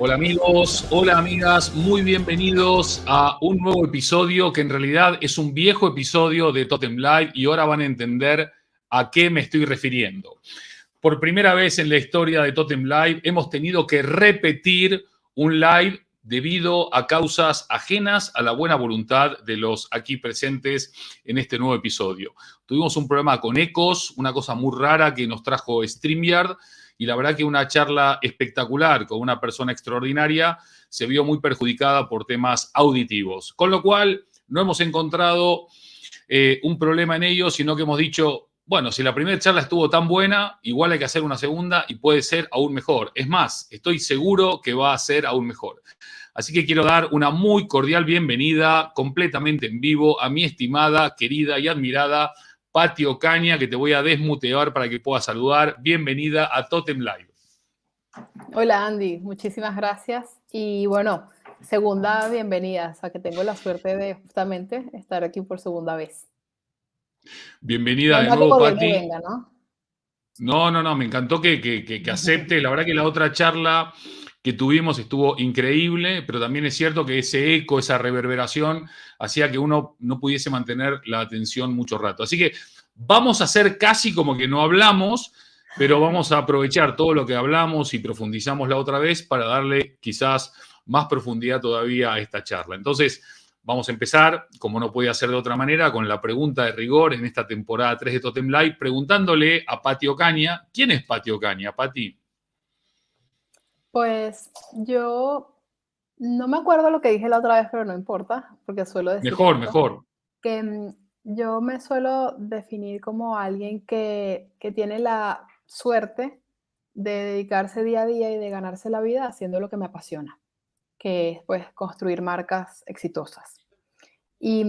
Hola amigos, hola amigas, muy bienvenidos a un nuevo episodio que en realidad es un viejo episodio de Totem Live y ahora van a entender a qué me estoy refiriendo. Por primera vez en la historia de Totem Live hemos tenido que repetir un live debido a causas ajenas a la buena voluntad de los aquí presentes en este nuevo episodio. Tuvimos un problema con ecos, una cosa muy rara que nos trajo StreamYard, y la verdad que una charla espectacular con una persona extraordinaria se vio muy perjudicada por temas auditivos. Con lo cual, no hemos encontrado un problema en ello, sino que hemos dicho, bueno, si la primera charla estuvo tan buena, igual hay que hacer una segunda y puede ser aún mejor. Es más, estoy seguro que va a ser aún mejor. Así que quiero dar una muy cordial bienvenida, completamente en vivo, a mi estimada, querida y admirada Pati Ocaña, que te voy a desmutear para que puedas saludar. Bienvenida a Totem Live. Hola Andy, muchísimas gracias. Y bueno, segunda bienvenida, o sea que tengo la suerte de justamente estar aquí por segunda vez. Bienvenida No, de no que nuevo, gobierno Pati. venga, ¿no? No, me encantó que acepte. La verdad que la otra charla que tuvimos estuvo increíble, pero también es cierto que ese eco, esa reverberación, hacía que uno no pudiese mantener la atención mucho rato. Así que vamos a hacer casi como que no hablamos, pero vamos a aprovechar todo lo que hablamos y profundizamos la otra vez para darle quizás más profundidad todavía a esta charla. Entonces, vamos a empezar, como no podía ser de otra manera, con la pregunta de rigor en esta temporada 3 de Totem Live, preguntándole a Pati Ocaña, ¿quién es Pati Ocaña, Pati? Pues yo no me acuerdo lo que dije la otra vez, pero no importa, porque suelo decir Mejor, esto, mejor. que yo me suelo definir como alguien que tiene la suerte de dedicarse día a día y de ganarse la vida haciendo lo que me apasiona, que es pues construir marcas exitosas. Y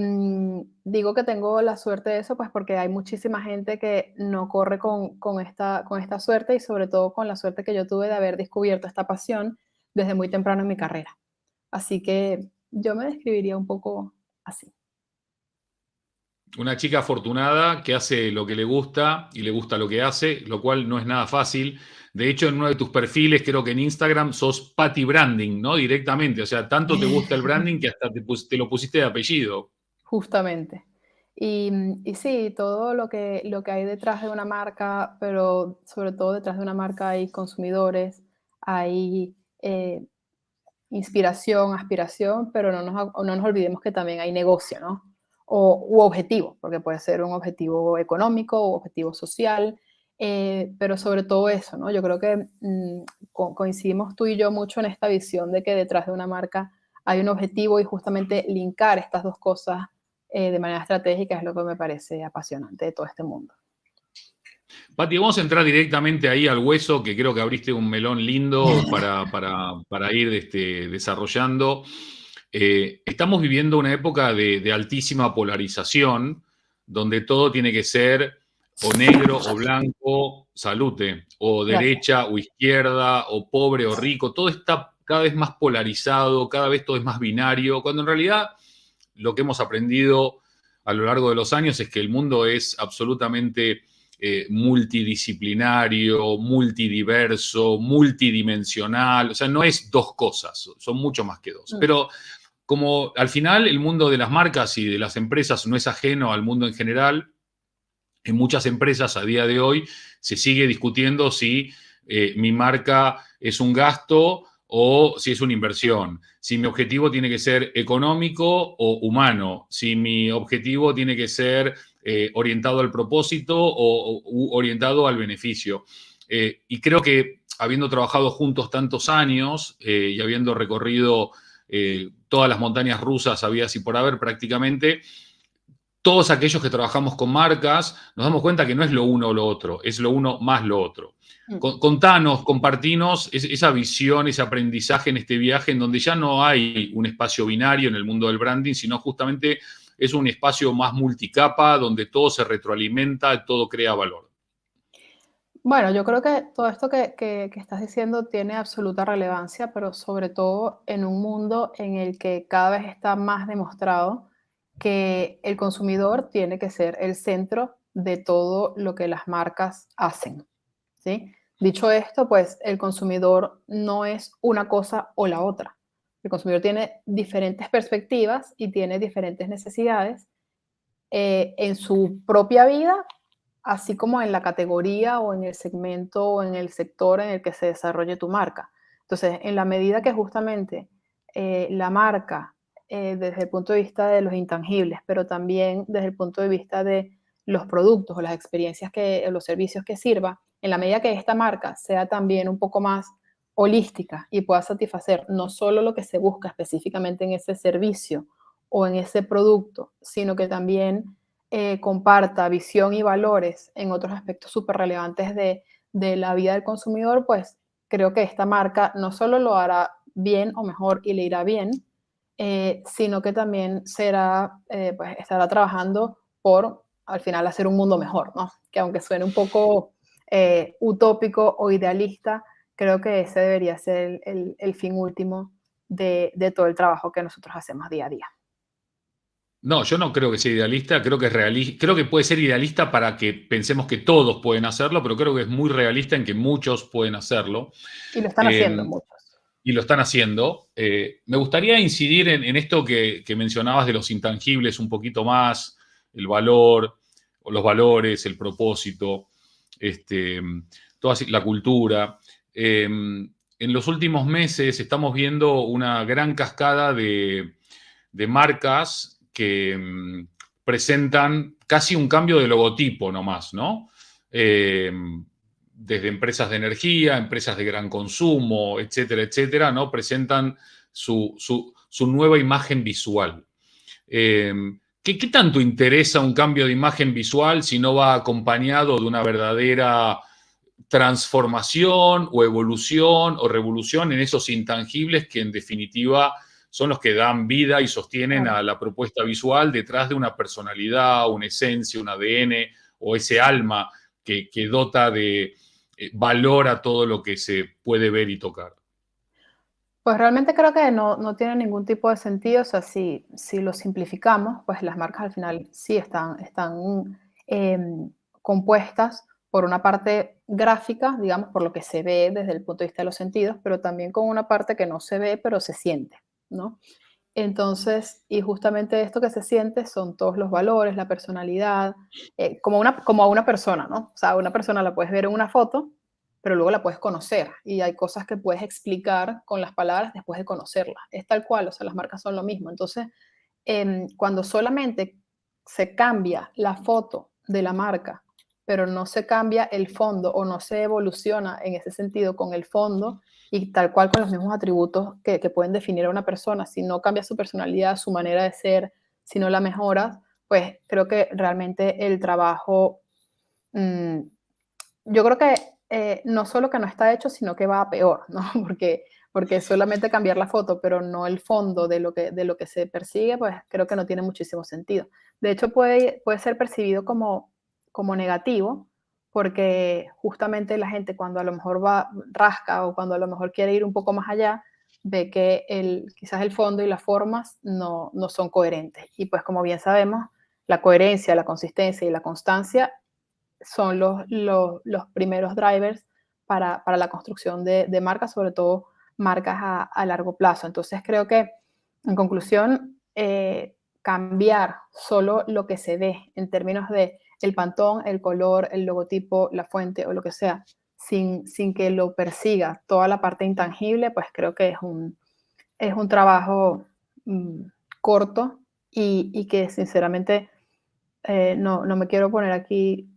digo que tengo la suerte de eso, pues porque hay muchísima gente que no corre con esta suerte y sobre todo con la suerte que yo tuve de haber descubierto esta pasión desde muy temprano en mi carrera. Así que yo me describiría un poco así. Una chica afortunada que hace lo que le gusta y le gusta lo que hace, lo cual no es nada fácil. De hecho, en uno de tus perfiles, creo que en Instagram, sos Pati Branding, ¿no? Directamente. O sea, tanto te gusta el branding que hasta te lo pusiste de apellido. Justamente. Y sí, todo lo que hay detrás de una marca, pero sobre todo detrás de una marca hay consumidores, hay inspiración, aspiración, pero no nos olvidemos que también hay negocio, ¿no? U objetivo, porque puede ser un objetivo económico o objetivo social, pero sobre todo eso, ¿no? Yo creo que coincidimos tú y yo mucho en esta visión de que detrás de una marca hay un objetivo y justamente linkar estas dos cosas de manera estratégica es lo que me parece apasionante de todo este mundo. Pati, vamos a entrar directamente ahí al hueso, que creo que abriste un melón lindo para ir desarrollando. Estamos viviendo una época de altísima polarización, donde todo tiene que ser o negro o blanco, salute, o Gracias. derecha o izquierda, o pobre o rico. Todo está cada vez más polarizado, cada vez todo es más binario, cuando en realidad lo que hemos aprendido a lo largo de los años es que el mundo es absolutamente multidisciplinario, multidiverso, multidimensional. O sea, no es dos cosas, son mucho más que dos. Pero como al final el mundo de las marcas y de las empresas no es ajeno al mundo en general, en muchas empresas a día de hoy se sigue discutiendo si mi marca es un gasto o si es una inversión, si mi objetivo tiene que ser económico o humano, si mi objetivo tiene que ser orientado al propósito o orientado al beneficio. Y creo que habiendo trabajado juntos tantos años y habiendo recorrido todas las montañas rusas habidas y por haber prácticamente, todos aquellos que trabajamos con marcas nos damos cuenta que no es lo uno o lo otro, es lo uno más lo otro. Contanos, compartinos esa visión, ese aprendizaje en este viaje en donde ya no hay un espacio binario en el mundo del branding, sino justamente es un espacio más multicapa donde todo se retroalimenta, todo crea valor. Bueno, yo creo que todo esto que estás diciendo tiene absoluta relevancia, pero sobre todo en un mundo en el que cada vez está más demostrado que el consumidor tiene que ser el centro de todo lo que las marcas hacen, ¿sí? Dicho esto, pues el consumidor no es una cosa o la otra. El consumidor tiene diferentes perspectivas y tiene diferentes necesidades en su propia vida, así como en la categoría o en el segmento o en el sector en el que se desarrolle tu marca. Entonces, en la medida que justamente la marca, desde el punto de vista de los intangibles, pero también desde el punto de vista de los productos o las experiencias o los servicios que sirva, en la medida que esta marca sea también un poco más holística y pueda satisfacer no solo lo que se busca específicamente en ese servicio o en ese producto, sino que también comparta visión y valores en otros aspectos súper relevantes de la vida del consumidor, pues creo que esta marca no solo lo hará bien o mejor y le irá bien, sino que también pues estará trabajando por al final hacer un mundo mejor, ¿no? Que aunque suene un poco utópico o idealista, creo que ese debería ser el fin último de todo el trabajo que nosotros hacemos día a día. No, yo no creo que sea idealista, creo que es realista, creo que puede ser idealista para que pensemos que todos pueden hacerlo, pero creo que es muy realista en que muchos pueden hacerlo. Y lo están haciendo muchos. Y lo están haciendo. Me gustaría incidir en esto que mencionabas de los intangibles un poquito más, el valor, o los valores, el propósito, toda la cultura. En los últimos meses estamos viendo una gran cascada de marcas que presentan casi un cambio de logotipo nomás, ¿no? Desde empresas de energía, empresas de gran consumo, etcétera, etcétera, ¿no? Presentan su nueva imagen visual. ¿Qué tanto interesa un cambio de imagen visual si no va acompañado de una verdadera transformación o evolución o revolución en esos intangibles que en definitiva son los que dan vida y sostienen a la propuesta visual detrás de una personalidad, una esencia, un ADN o ese alma que dota de valor a todo lo que se puede ver y tocar? Pues realmente creo que no tiene ningún tipo de sentido. O sea, si lo simplificamos, pues las marcas al final sí están compuestas por una parte gráfica, digamos, por lo que se ve desde el punto de vista de los sentidos, pero también con una parte que no se ve, pero se siente, ¿no? Entonces, y justamente esto que se siente son todos los valores, la personalidad, como a una persona, ¿no? O sea, a una persona la puedes ver en una foto, pero luego la puedes conocer y hay cosas que puedes explicar con las palabras después de conocerla. Es tal cual, o sea, las marcas son lo mismo. Entonces, cuando solamente se cambia la foto de la marca, pero no se cambia el fondo o no se evoluciona en ese sentido con el fondo y tal cual con los mismos atributos que pueden definir a una persona, si no cambia su personalidad, su manera de ser, si no la mejoras, pues creo que realmente el trabajo, yo creo que no solo que no está hecho, sino que va a peor, ¿no? Porque solamente cambiar la foto, pero no el fondo de lo que se persigue, pues creo que no tiene muchísimo sentido. De hecho, puede ser percibido como negativo, porque justamente la gente cuando a lo mejor rasca o cuando a lo mejor quiere ir un poco más allá, ve que quizás el fondo y las formas no son coherentes. Y pues como bien sabemos, la coherencia, la consistencia y la constancia son los primeros drivers para la construcción de marcas, sobre todo marcas a largo plazo. Entonces creo que, en conclusión, cambiar solo lo que se ve en términos de el pantón, el color, el logotipo, la fuente o lo que sea, sin que lo persiga toda la parte intangible, pues creo que es un trabajo corto y que sinceramente no me quiero poner aquí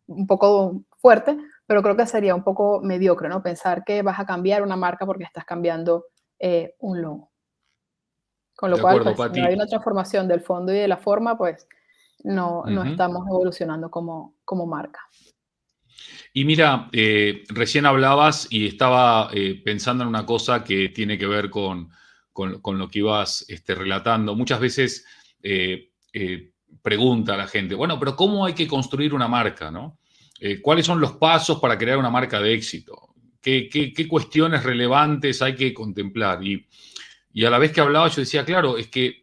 un poco fuerte, pero creo que sería un poco mediocre, ¿no? Pensar que vas a cambiar una marca porque estás cambiando un logo. Con lo De cual, acuerdo, pues, si no hay Pati. una transformación del fondo y de la forma, pues no Ujú. estamos evolucionando como marca. Y mira, recién hablabas y estaba pensando en una cosa que tiene que ver con lo que ibas relatando. Muchas veces pregunta a la gente, bueno, pero ¿cómo hay que construir una marca, no? ¿Cuáles son los pasos para crear una marca de éxito? ¿Qué cuestiones relevantes hay que contemplar? Y a la vez que hablaba yo decía, claro, es que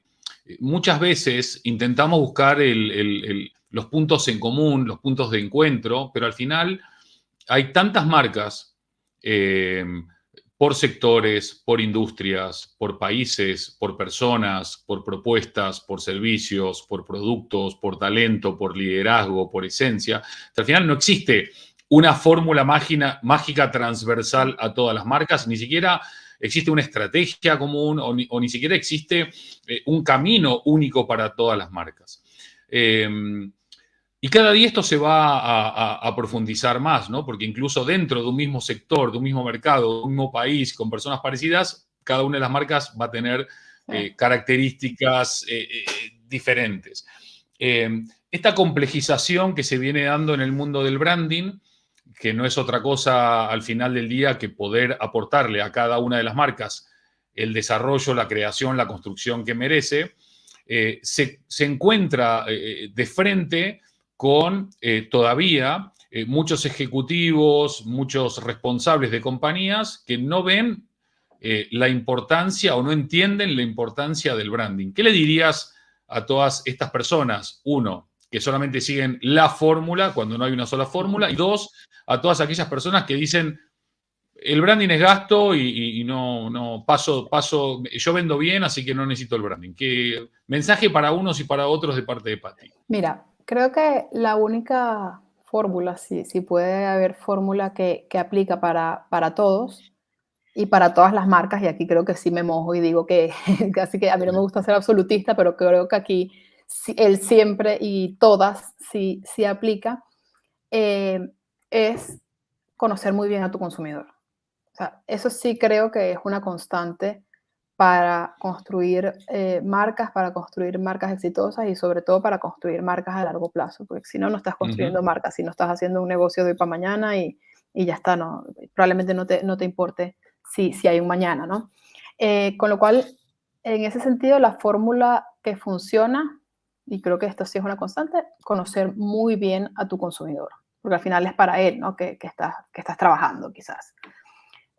muchas veces intentamos buscar los puntos en común, los puntos de encuentro, pero al final hay tantas marcas por sectores, por industrias, por países, por personas, por propuestas, por servicios, por productos, por talento, por liderazgo, por esencia. Al final no existe una fórmula mágica transversal a todas las marcas, ni siquiera existe una estrategia común o ni siquiera existe un camino único para todas las marcas. Y cada día esto se va a profundizar más, ¿no? Porque incluso dentro de un mismo sector, de un mismo mercado, de un mismo país, con personas parecidas, cada una de las marcas va a tener características diferentes. Esta complejización que se viene dando en el mundo del branding, que no es otra cosa al final del día que poder aportarle a cada una de las marcas el desarrollo, la creación, la construcción que merece, se encuentra de frente con todavía muchos ejecutivos, muchos responsables de compañías que no ven la importancia o no entienden la importancia del branding. ¿Qué le dirías a todas estas personas? Uno, que solamente siguen la fórmula cuando no hay una sola fórmula. Y dos, a todas aquellas personas que dicen, el branding es gasto y no paso, yo vendo bien, así que no necesito el branding. ¿Qué mensaje para unos y para otros de parte de Patti? Mira, creo que la única fórmula, si puede haber fórmula que aplica para todos y para todas las marcas, y aquí creo que sí me mojo y digo que casi que a mí no me gusta ser absolutista, pero creo que aquí el siempre y todas sí aplica, eh, es conocer muy bien a tu consumidor. O sea, eso sí creo que es una constante para construir para construir marcas exitosas y sobre todo para construir marcas a largo plazo, porque si no, no estás construyendo marcas, si no estás haciendo un negocio de hoy para mañana y ya está, no, probablemente no te importe si hay un mañana, ¿no? Con lo cual, en ese sentido, la fórmula que funciona, y creo que esto sí es una constante, conocer muy bien a tu consumidor, porque al final es para él, ¿no? que estás trabajando quizás.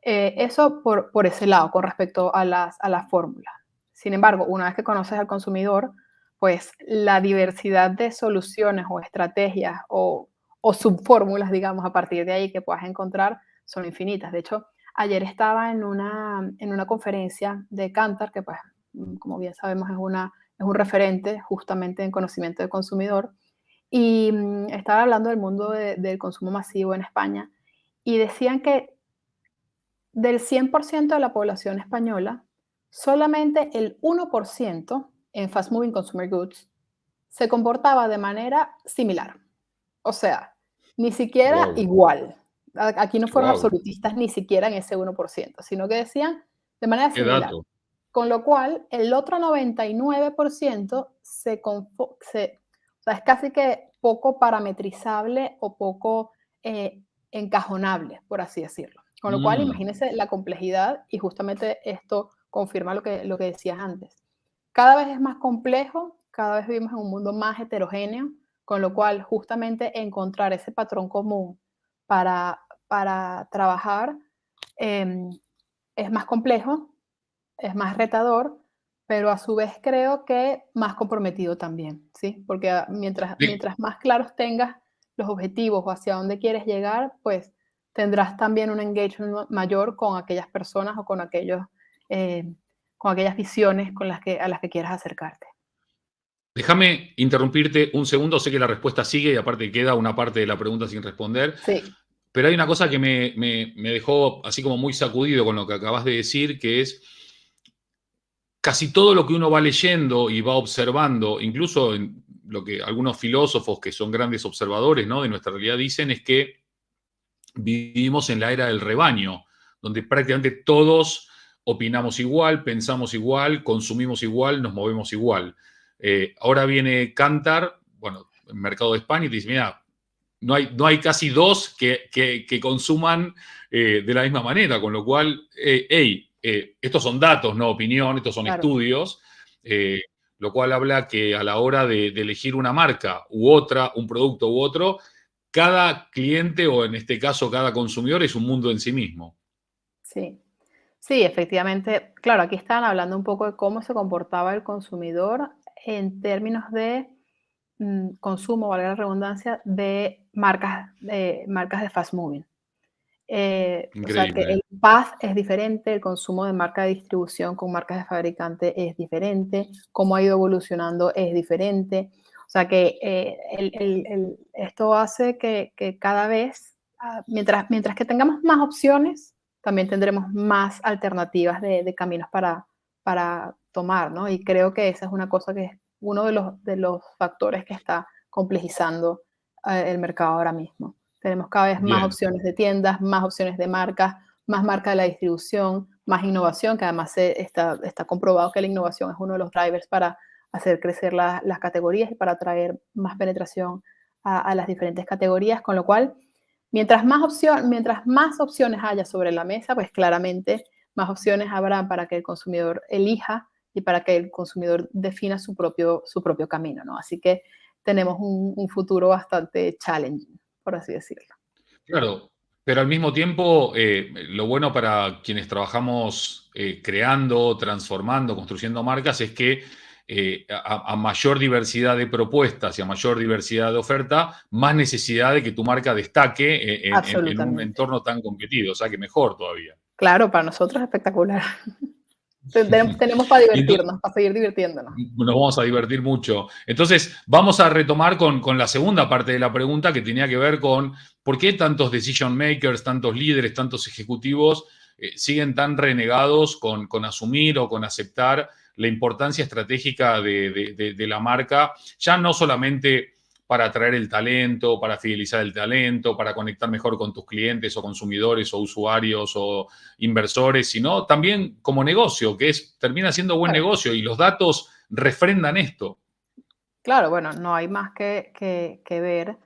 Eso por ese lado, con respecto a las fórmulas. Sin embargo, una vez que conoces al consumidor, pues la diversidad de soluciones o estrategias o subfórmulas, digamos, a partir de ahí que puedas encontrar son infinitas. De hecho, ayer estaba en una conferencia de Kantar, que pues, como bien sabemos, es un referente justamente en conocimiento del consumidor, y estaba hablando del mundo del consumo masivo en España, y decían que del 100% de la población española, solamente el 1% en Fast Moving Consumer Goods se comportaba de manera similar. O sea, ni siquiera Wow. igual. Aquí no fueron Wow. absolutistas ni siquiera en ese 1%, sino que decían de manera Qué similar. dato. Con lo cual, el otro 99% o sea, es casi que poco parametrizable o poco encajonable, por así decirlo. Con lo cual, imagínense la complejidad y justamente esto confirma lo que decías antes. Cada vez es más complejo, cada vez vivimos en un mundo más heterogéneo, con lo cual justamente encontrar ese patrón común para trabajar es más complejo, es más retador, pero a su vez creo que más comprometido también, ¿sí? Porque mientras más claros tengas los objetivos o hacia dónde quieres llegar, pues tendrás también un engagement mayor con aquellas personas o con aquellas visiones a las que quieras acercarte. Déjame interrumpirte un segundo, sé que la respuesta sigue y aparte queda una parte de la pregunta sin responder, Sí, pero hay una cosa que me dejó así como muy sacudido con lo que acabas de decir, que es casi todo lo que uno va leyendo y va observando, incluso en lo que algunos filósofos que son grandes observadores, ¿no?, de nuestra realidad dicen es que vivimos en la era del rebaño, donde prácticamente todos opinamos igual, pensamos igual, consumimos igual, nos movemos igual. Ahora viene Kantar, bueno, en el mercado de España, y te dice, mira, no hay casi dos que consuman de la misma manera, con lo cual, estos son datos, no opinión, estos son claro. estudios, lo cual habla que a la hora de elegir una marca u otra, un producto u otro, cada cliente o en este caso cada consumidor es un mundo en sí mismo. Sí, sí, efectivamente. Claro, aquí estaban hablando un poco de cómo se comportaba el consumidor en términos de consumo, valga la redundancia, de marcas de fast moving. O sea, que Increíble. el path es diferente, el consumo de marca de distribución con marcas de fabricante es diferente, cómo ha ido evolucionando es diferente. O sea, que esto hace que cada vez, mientras que tengamos más opciones, también tendremos más alternativas de caminos para tomar, ¿no? Y creo que esa es una cosa que es uno de los factores que está complejizando el mercado ahora mismo. Tenemos cada vez más Bien. opciones de tiendas, más opciones de marcas, más marca de la distribución, más innovación, que además está comprobado que la innovación es uno de los drivers para hacer crecer las categorías y para traer más penetración a las diferentes categorías, con lo cual, mientras más opciones haya sobre la mesa, pues claramente más opciones habrá para que el consumidor elija y para que el consumidor defina su propio camino, ¿no? Así que tenemos un futuro bastante challenging, por así decirlo. Claro, pero al mismo tiempo, lo bueno para quienes trabajamos creando, transformando, construyendo marcas es que a mayor diversidad de propuestas y a mayor diversidad de oferta, más necesidad de que tu marca destaque en un Absolutamente. entorno tan competido, o sea que mejor todavía. Claro, para nosotros espectacular. Tenemos para Y entonces, divertirnos, para seguir divirtiéndonos. nos vamos a divertir mucho. Entonces, vamos a retomar con la segunda parte de la pregunta que tenía que ver con por qué tantos decision makers, tantos líderes, tantos ejecutivos siguen tan renegados con asumir o con aceptar la importancia estratégica de la marca, ya no solamente para atraer el talento, para fidelizar el talento, para conectar mejor con tus clientes o consumidores o usuarios o inversores, sino también como negocio, que termina siendo buen Claro, negocio y los datos refrendan esto. claro, bueno, no hay más que ver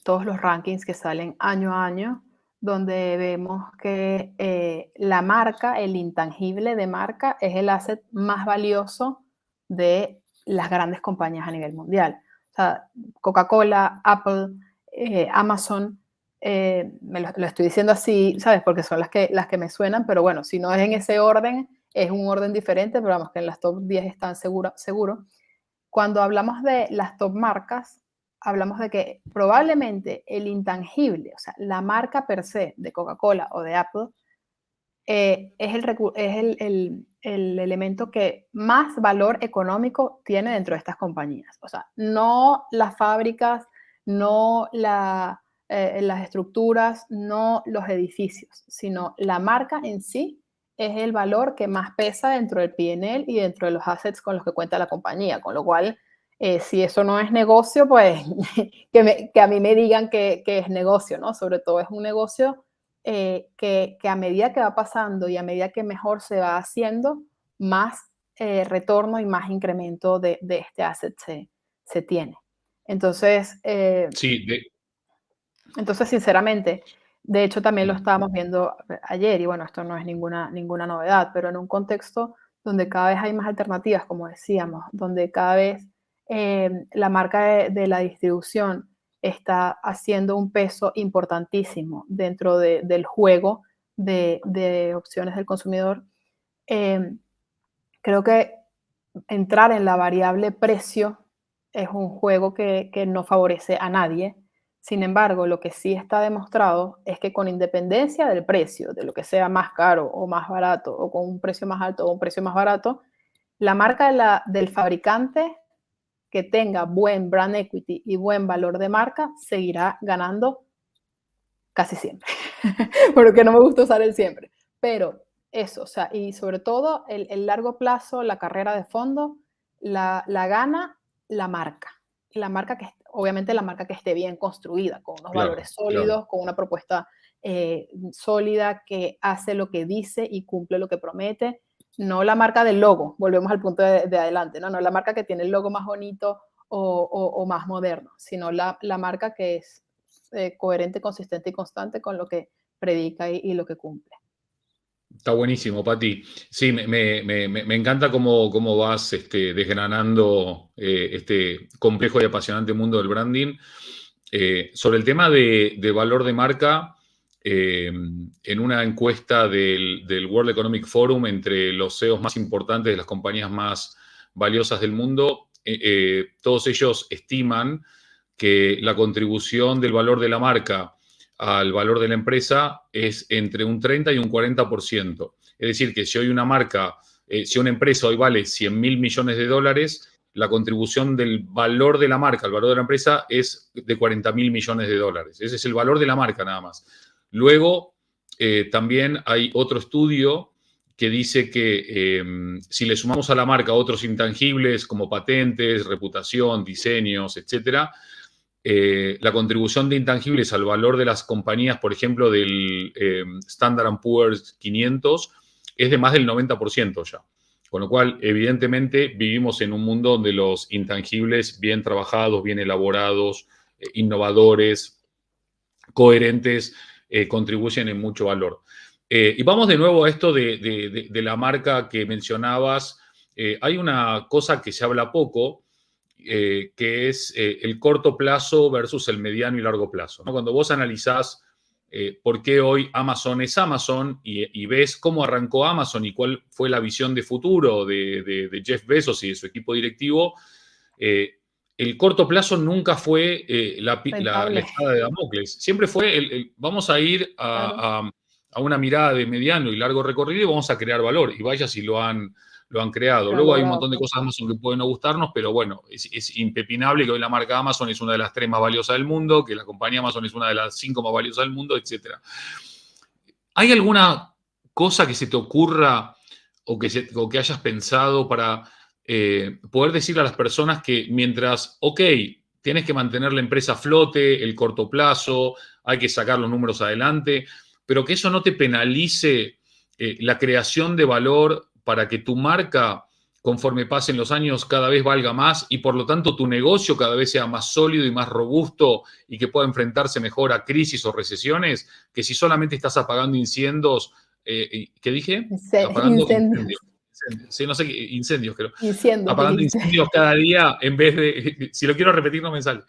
todos los rankings que salen año a año, donde vemos que la marca, el intangible de marca, es el asset más valioso de las grandes compañías a nivel mundial. O sea, Coca-Cola, Apple, Amazon, lo estoy diciendo así, ¿sabes? Porque son las que me suenan, pero bueno, si no es en ese orden, es un orden diferente, pero vamos que en las top 10 están seguro. Cuando hablamos de las top marcas, hablamos de que probablemente el intangible, o sea, la marca per se de Coca-Cola o de Apple, es el elemento que más valor económico tiene dentro de estas compañías. O sea, no las fábricas, no las estructuras, no los edificios, sino la marca en sí es el valor que más pesa dentro del P&L y dentro de los assets con los que cuenta la compañía. Con lo cual, si eso no es negocio, pues que a mí me digan que es negocio, ¿no? Sobre todo es un negocio que a medida que va pasando y a medida que mejor se va haciendo, más retorno y más incremento de este asset se tiene. Entonces, Sí, sinceramente, de hecho también lo estábamos viendo ayer y bueno, esto no es ninguna novedad, pero en un contexto donde cada vez hay más alternativas, como decíamos, donde cada vez la marca de la distribución está haciendo un peso importantísimo dentro del juego de opciones del consumidor. eh, Creo que entrar en la variable precio es un juego que no favorece a nadie. Sin embargo, lo que sí está demostrado es que con independencia del precio, de lo que sea más caro o más barato, o con un precio más alto o un precio más barato, la marca del fabricante que tenga buen brand equity y buen valor de marca seguirá ganando casi siempre. Porque no me gusta usar el siempre. Pero eso, o sea, y sobre todo el largo plazo, la carrera de fondo, la gana la marca. La marca que, obviamente la marca que esté bien construida, con unos claro, valores claro. sólidos, con una propuesta sólida que hace lo que dice y cumple lo que promete. No la marca del logo, volvemos al punto de adelante, no la marca que tiene el logo más bonito o más moderno, sino la marca que es coherente, consistente y constante con lo que predica y lo que cumple. Está buenísimo, Pati. Sí, me encanta cómo vas desgranando este complejo y apasionante mundo del branding. Sobre el tema de valor de marca, en una encuesta del World Economic Forum entre los CEOs más importantes de las compañías más valiosas del mundo, todos ellos estiman que la contribución del valor de la marca al valor de la empresa es entre un 30 y un 40%. Es decir, que si hoy una marca, si una empresa hoy vale 100 mil millones de dólares, la contribución del valor de la marca, el valor de la empresa, es de 40 mil millones de dólares. Ese es el valor de la marca nada más. Luego, también hay otro estudio que dice que si le sumamos a la marca otros intangibles como patentes, reputación, diseños, etcétera, la contribución de intangibles al valor de las compañías, por ejemplo, del Standard & Poor's 500, es de más del 90% ya. Con lo cual, evidentemente, vivimos en un mundo donde los intangibles bien trabajados, bien elaborados, innovadores, coherentes, contribuyen en mucho valor. Y vamos de nuevo a esto de la marca que mencionabas. Hay una cosa que se habla poco, que es el corto plazo versus el mediano y largo plazo, ¿no? Cuando vos analizás por qué hoy Amazon es Amazon y ves cómo arrancó Amazon y cuál fue la visión de futuro de Jeff Bezos y de su equipo directivo, el corto plazo nunca fue la Rentable, espada de Damocles. Siempre fue vamos a ir claro. a una mirada de mediano y largo recorrido y vamos a crear valor. Y vaya si lo han creado. Lo han Luego hay un logrado, montón de pues. cosas de Amazon que pueden no gustarnos, pero bueno, es impepinable que hoy la marca Amazon es una de las 3 más valiosas del mundo, que la compañía Amazon es una de las 5 más valiosas del mundo, etc. ¿Hay alguna cosa que se te ocurra o que hayas pensado para poder decirle a las personas que mientras, ok, tienes que mantener la empresa a flote, el corto plazo, hay que sacar los números adelante, pero que eso no te penalice la creación de valor para que tu marca, conforme pasen los años, cada vez valga más y por lo tanto tu negocio cada vez sea más sólido y más robusto y que pueda enfrentarse mejor a crisis o recesiones, que si solamente estás apagando incendios, ¿qué dije? Apagando Incendios, incendios. Sí, no sé, incendios creo. incendios, Apagando dijiste. incendios cada día en vez de, si lo quiero repetir no me sale,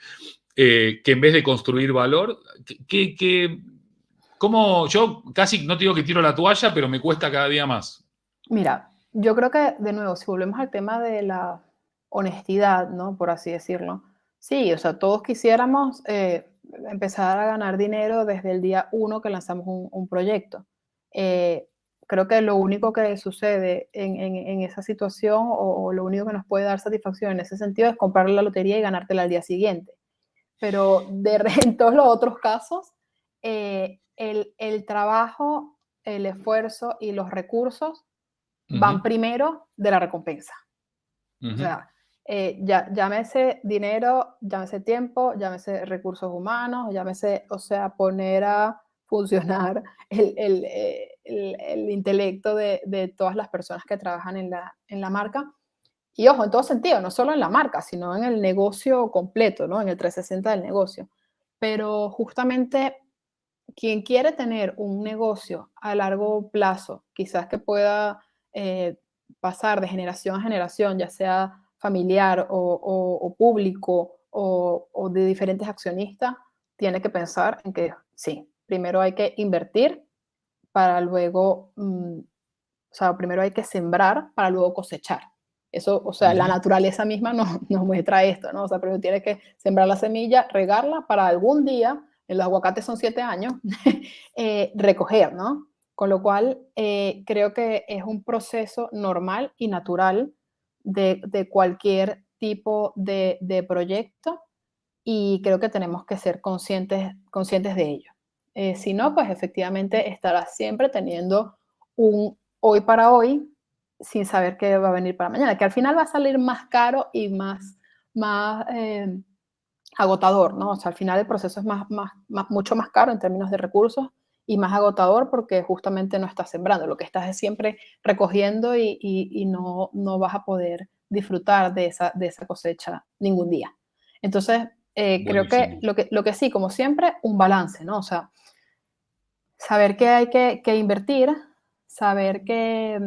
que en vez de construir valor, ¿cómo? Yo casi no te digo que tiro la toalla, pero me cuesta cada día más. Mira, yo creo que, de nuevo, si volvemos al tema de la honestidad, ¿no? Por así decirlo. Sí, o sea, todos quisiéramos empezar a ganar dinero desde el día uno que lanzamos un proyecto. Eh, Creo que lo único que sucede en esa situación o lo único que nos puede dar satisfacción en ese sentido es comprar la lotería y ganártela al día siguiente. Pero en todos los otros casos, el trabajo, el esfuerzo y los recursos van primero de la recompensa. O sea, llámese dinero, llámese tiempo, llámese recursos humanos, llámese, o sea, poner a funcionar el intelecto de todas las personas que trabajan en la marca. Y ojo, en todo sentido, no solo en la marca, sino en el negocio completo, ¿no? En el 360 del negocio. Pero justamente quien quiere tener un negocio a largo plazo, quizás que pueda pasar de generación a generación, ya sea familiar o público o de diferentes accionistas, tiene que pensar en que sí, primero hay que invertir para luego, o sea, primero hay que sembrar para luego cosechar. Eso, o sea, la naturaleza misma nos muestra esto, ¿no? O sea, primero tienes que sembrar la semilla, regarla para algún día, en los aguacates son 7 años, recoger, ¿no? Con lo cual, creo que es un proceso normal y natural de cualquier tipo de proyecto y creo que tenemos que ser conscientes de ello. Si no, pues efectivamente estarás siempre teniendo un hoy para hoy sin saber qué va a venir para mañana, que al final va a salir más caro y más agotador, ¿no? O sea, al final el proceso es mucho más caro en términos de recursos y más agotador porque justamente no estás sembrando, lo que estás es siempre recogiendo y no vas a poder disfrutar de esa cosecha ningún día. Entonces, creo que Buenísimo. lo que sí, como siempre, un balance, ¿no? O sea, saber que hay que invertir, saber que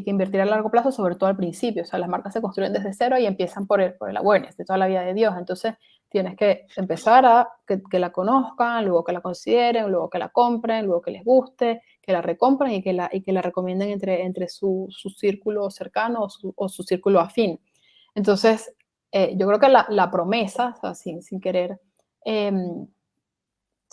invertir a largo plazo, sobre todo al principio. O sea, las marcas se construyen desde cero y empiezan por el awareness de toda la vida de Dios. Entonces, tienes que empezar a que la conozcan, luego que la consideren, luego que la compren, luego que les guste, que la recompren y que la recomienden entre su círculo cercano o su círculo afín. Entonces, yo creo que la promesa, o sea, sin querer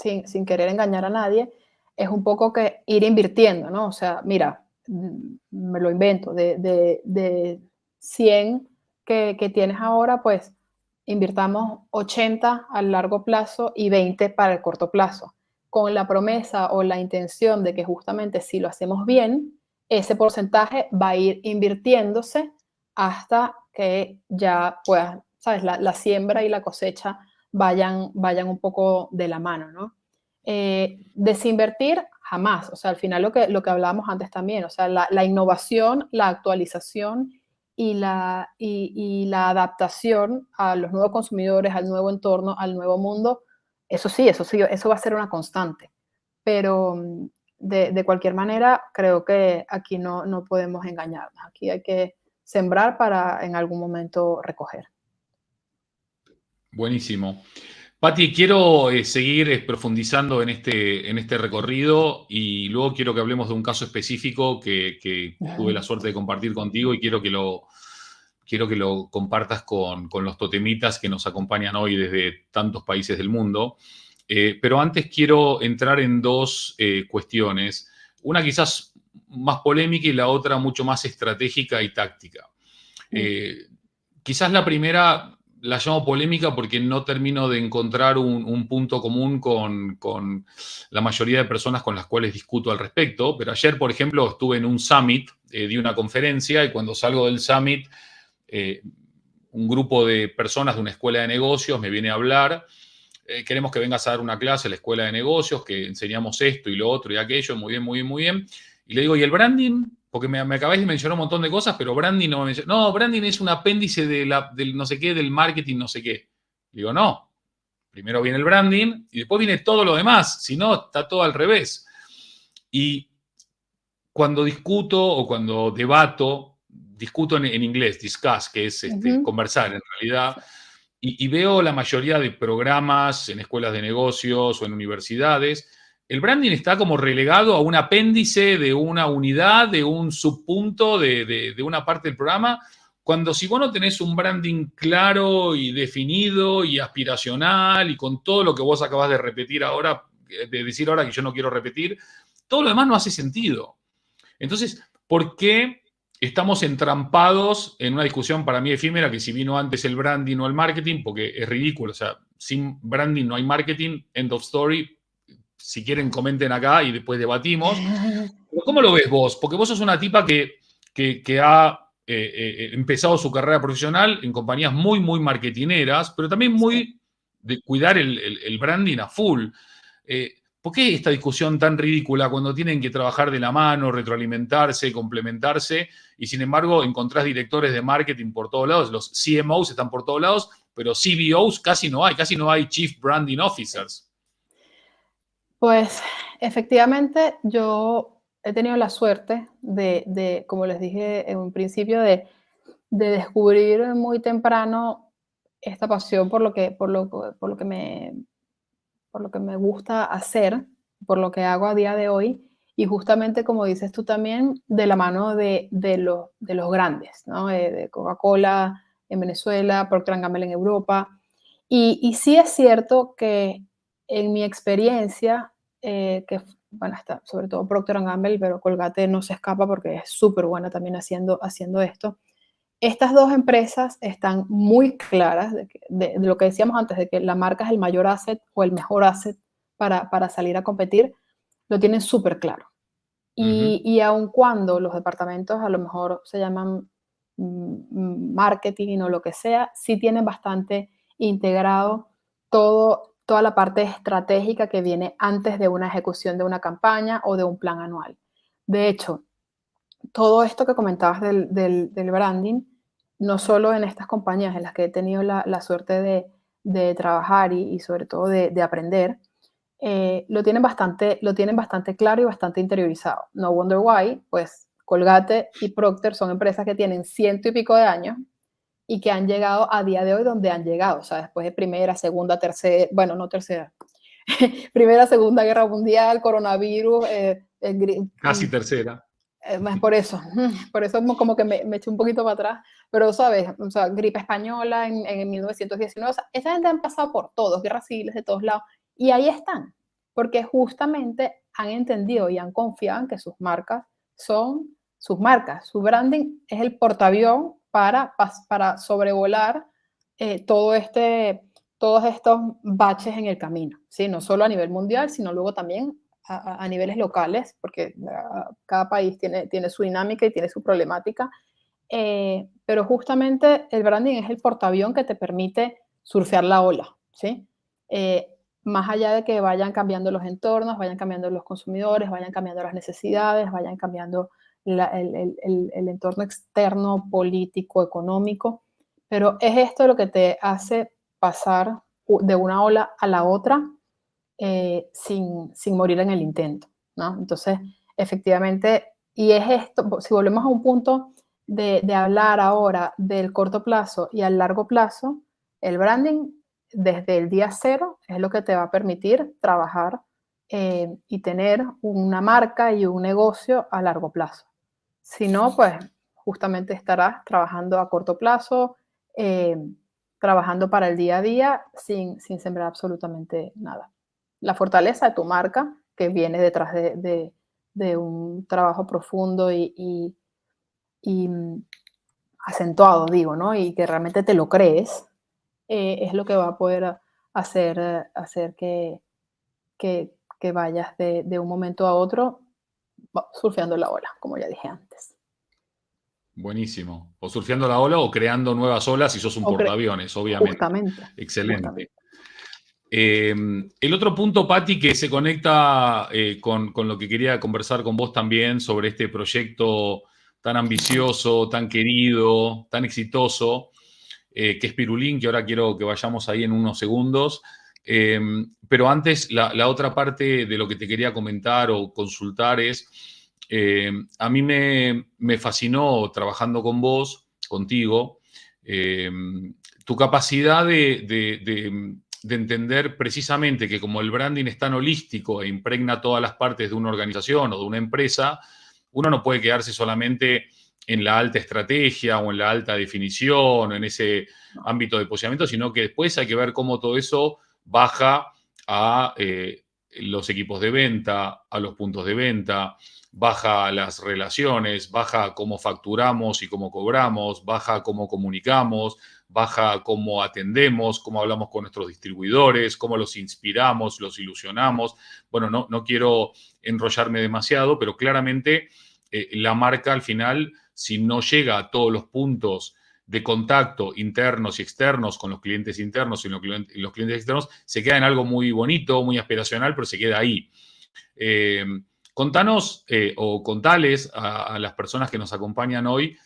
sin querer engañar a nadie, es un poco que ir invirtiendo, ¿no? O sea, mira, me lo invento, de 100 que tienes ahora, pues invirtamos 80 a largo plazo y 20 para el corto plazo, con la promesa o la intención de que justamente si lo hacemos bien, ese porcentaje va a ir invirtiéndose hasta que ya puedas, ¿sabes? La siembra y la cosecha vayan un poco de la mano, ¿no? Desinvertir, jamás. O sea, al final lo que hablábamos antes también, o sea, la innovación, la actualización y la adaptación a los nuevos consumidores, al nuevo entorno, al nuevo mundo, eso sí, eso va a ser una constante. Pero de cualquier manera, creo que aquí no podemos engañarnos. Aquí hay que sembrar para en algún momento recoger. Buenísimo. Pati, quiero seguir profundizando en este recorrido y luego quiero que hablemos de un caso específico que tuve la suerte de compartir contigo y quiero que lo compartas con los totemitas que nos acompañan hoy desde tantos países del mundo. Pero antes quiero entrar en dos cuestiones, una quizás más polémica y la otra mucho más estratégica y táctica. Quizás la primera la llamo polémica porque no termino de encontrar un punto común con la mayoría de personas con las cuales discuto al respecto, pero ayer, por ejemplo, estuve en un summit, di una conferencia y cuando salgo del summit, un grupo de personas de una escuela de negocios me viene a hablar, queremos que vengas a dar una clase a la escuela de negocios, que enseñamos esto y lo otro y aquello, muy bien, muy bien, muy bien. Y le digo, ¿y el branding? Porque me acabáis de mencionar un montón de cosas, pero branding no me mencionó. No, branding es un apéndice del no sé qué, del marketing no sé qué. Digo, no. Primero viene el branding y después viene todo lo demás. Si no, está todo al revés. Y cuando discuto o cuando debato, discuto en inglés, discuss, que es conversar en realidad, y veo la mayoría de programas en escuelas de negocios o en universidades, el branding está como relegado a un apéndice de una unidad, de un subpunto de una parte del programa, cuando si vos no tenés un branding claro y definido y aspiracional y con todo lo que vos acabás de repetir ahora, de decir ahora que yo no quiero repetir, todo lo demás no hace sentido. Entonces, ¿por qué estamos entrampados en una discusión para mí efímera que si vino antes el branding o el marketing? Porque es ridículo, o sea, sin branding no hay marketing, end of story. Si quieren, comenten acá y después debatimos. Pero ¿cómo lo ves vos? Porque vos sos una tipa que ha empezado su carrera profesional en compañías muy, muy marketineras, pero también muy de cuidar el branding a full. ¿Por qué esta discusión tan ridícula cuando tienen que trabajar de la mano, retroalimentarse, complementarse, y sin embargo encontrás directores de marketing por todos lados? Los CMOs están por todos lados, pero CBOs casi no hay Chief Branding Officers. Pues efectivamente yo he tenido la suerte como les dije en un principio, de descubrir muy temprano esta pasión por lo que me gusta hacer, por lo que hago a día de hoy, y justamente como dices tú también, de la mano de los grandes, ¿no? De Coca-Cola en Venezuela, Procter & Gamble en Europa. Y sí es cierto que en mi experiencia, bueno, está sobre todo Procter & Gamble, pero Colgate no se escapa porque es súper buena también haciendo esto. Estas dos empresas están muy claras de lo que decíamos antes, de que la marca es el mayor asset o el mejor asset para salir a competir, lo tienen súper claro. Y aun cuando los departamentos a lo mejor se llaman marketing o lo que sea, sí tienen bastante integrado toda la parte estratégica que viene antes de una ejecución de una campaña o de un plan anual. De hecho, todo esto que comentabas del branding, no solo en estas compañías en las que he tenido la suerte de trabajar y sobre todo de aprender, lo tienen bastante claro y bastante interiorizado. No wonder why, pues Colgate y Procter son empresas que tienen 100 y pico de años y que han llegado a día de hoy donde han llegado, o sea, después de primera, segunda, tercera, bueno, no tercera, primera, segunda guerra mundial, coronavirus, Casi tercera. por eso como que me eché un poquito para atrás, pero sabes, o sea, gripe española en 1919, o sea, esa gente han pasado por todos, guerras civiles de todos lados, y ahí están. porque justamente han entendido y han confiado en que sus marcas son sus marcas. Su branding es el portaavión para sobrevolar todo todos estos baches en el camino, ¿sí? No solo a nivel mundial, sino luego también a niveles locales, porque cada país tiene su dinámica y tiene su problemática. Pero justamente el branding es el portaavión que te permite surfear la ola, ¿sí? Eh, Más allá de que vayan cambiando los entornos, vayan cambiando los consumidores, vayan cambiando las necesidades, vayan cambiando el entorno externo, político, económico, pero es esto lo que te hace pasar de una ola a la otra sin morir en el intento, ¿no? Entonces, efectivamente, y es esto, si volvemos a un punto de hablar ahora del corto plazo y al largo plazo, el branding desde el día cero es lo que te va a permitir trabajar y tener una marca y un negocio a largo plazo. Si no, pues justamente estarás trabajando a corto plazo, eh, trabajando para el día a día sin sembrar absolutamente nada. La fortaleza de tu marca, que viene detrás de un trabajo profundo y acentuado, digo, ¿no? Y que realmente te lo crees, es lo que va a poder hacer que vayas de un momento a otro surfeando la ola, como ya dije antes. Buenísimo. O surfeando la ola o creando nuevas olas si sos un O cre- portaaviones, obviamente. Justamente, Excelente. justamente. El otro punto, Patti, que se conecta con lo que quería conversar con vos también sobre este proyecto tan ambicioso, tan querido, tan exitoso, que es Pirulín, que ahora quiero que vayamos ahí en unos segundos. Pero antes, la otra parte de lo que te quería comentar o consultar es, a mí me fascinó trabajando con vos, contigo, tu capacidad de entender precisamente que como el branding es tan holístico e impregna todas las partes de una organización o de una empresa, uno no puede quedarse solamente en la alta estrategia o en la alta definición o en ese ámbito de posicionamiento, sino que después hay que ver cómo todo eso baja a los equipos de venta, a los puntos de venta, baja a las relaciones, baja a cómo facturamos y cómo cobramos, baja a cómo comunicamos, baja cómo atendemos, cómo hablamos con nuestros distribuidores, cómo los inspiramos, los ilusionamos. Bueno, no quiero enrollarme demasiado, pero claramente la marca al final, si no llega a todos los puntos de contacto internos y externos con los clientes internos y los clientes externos, se queda en algo muy bonito, muy aspiracional, pero se queda ahí. Contanos o contales a las personas que nos acompañan hoy,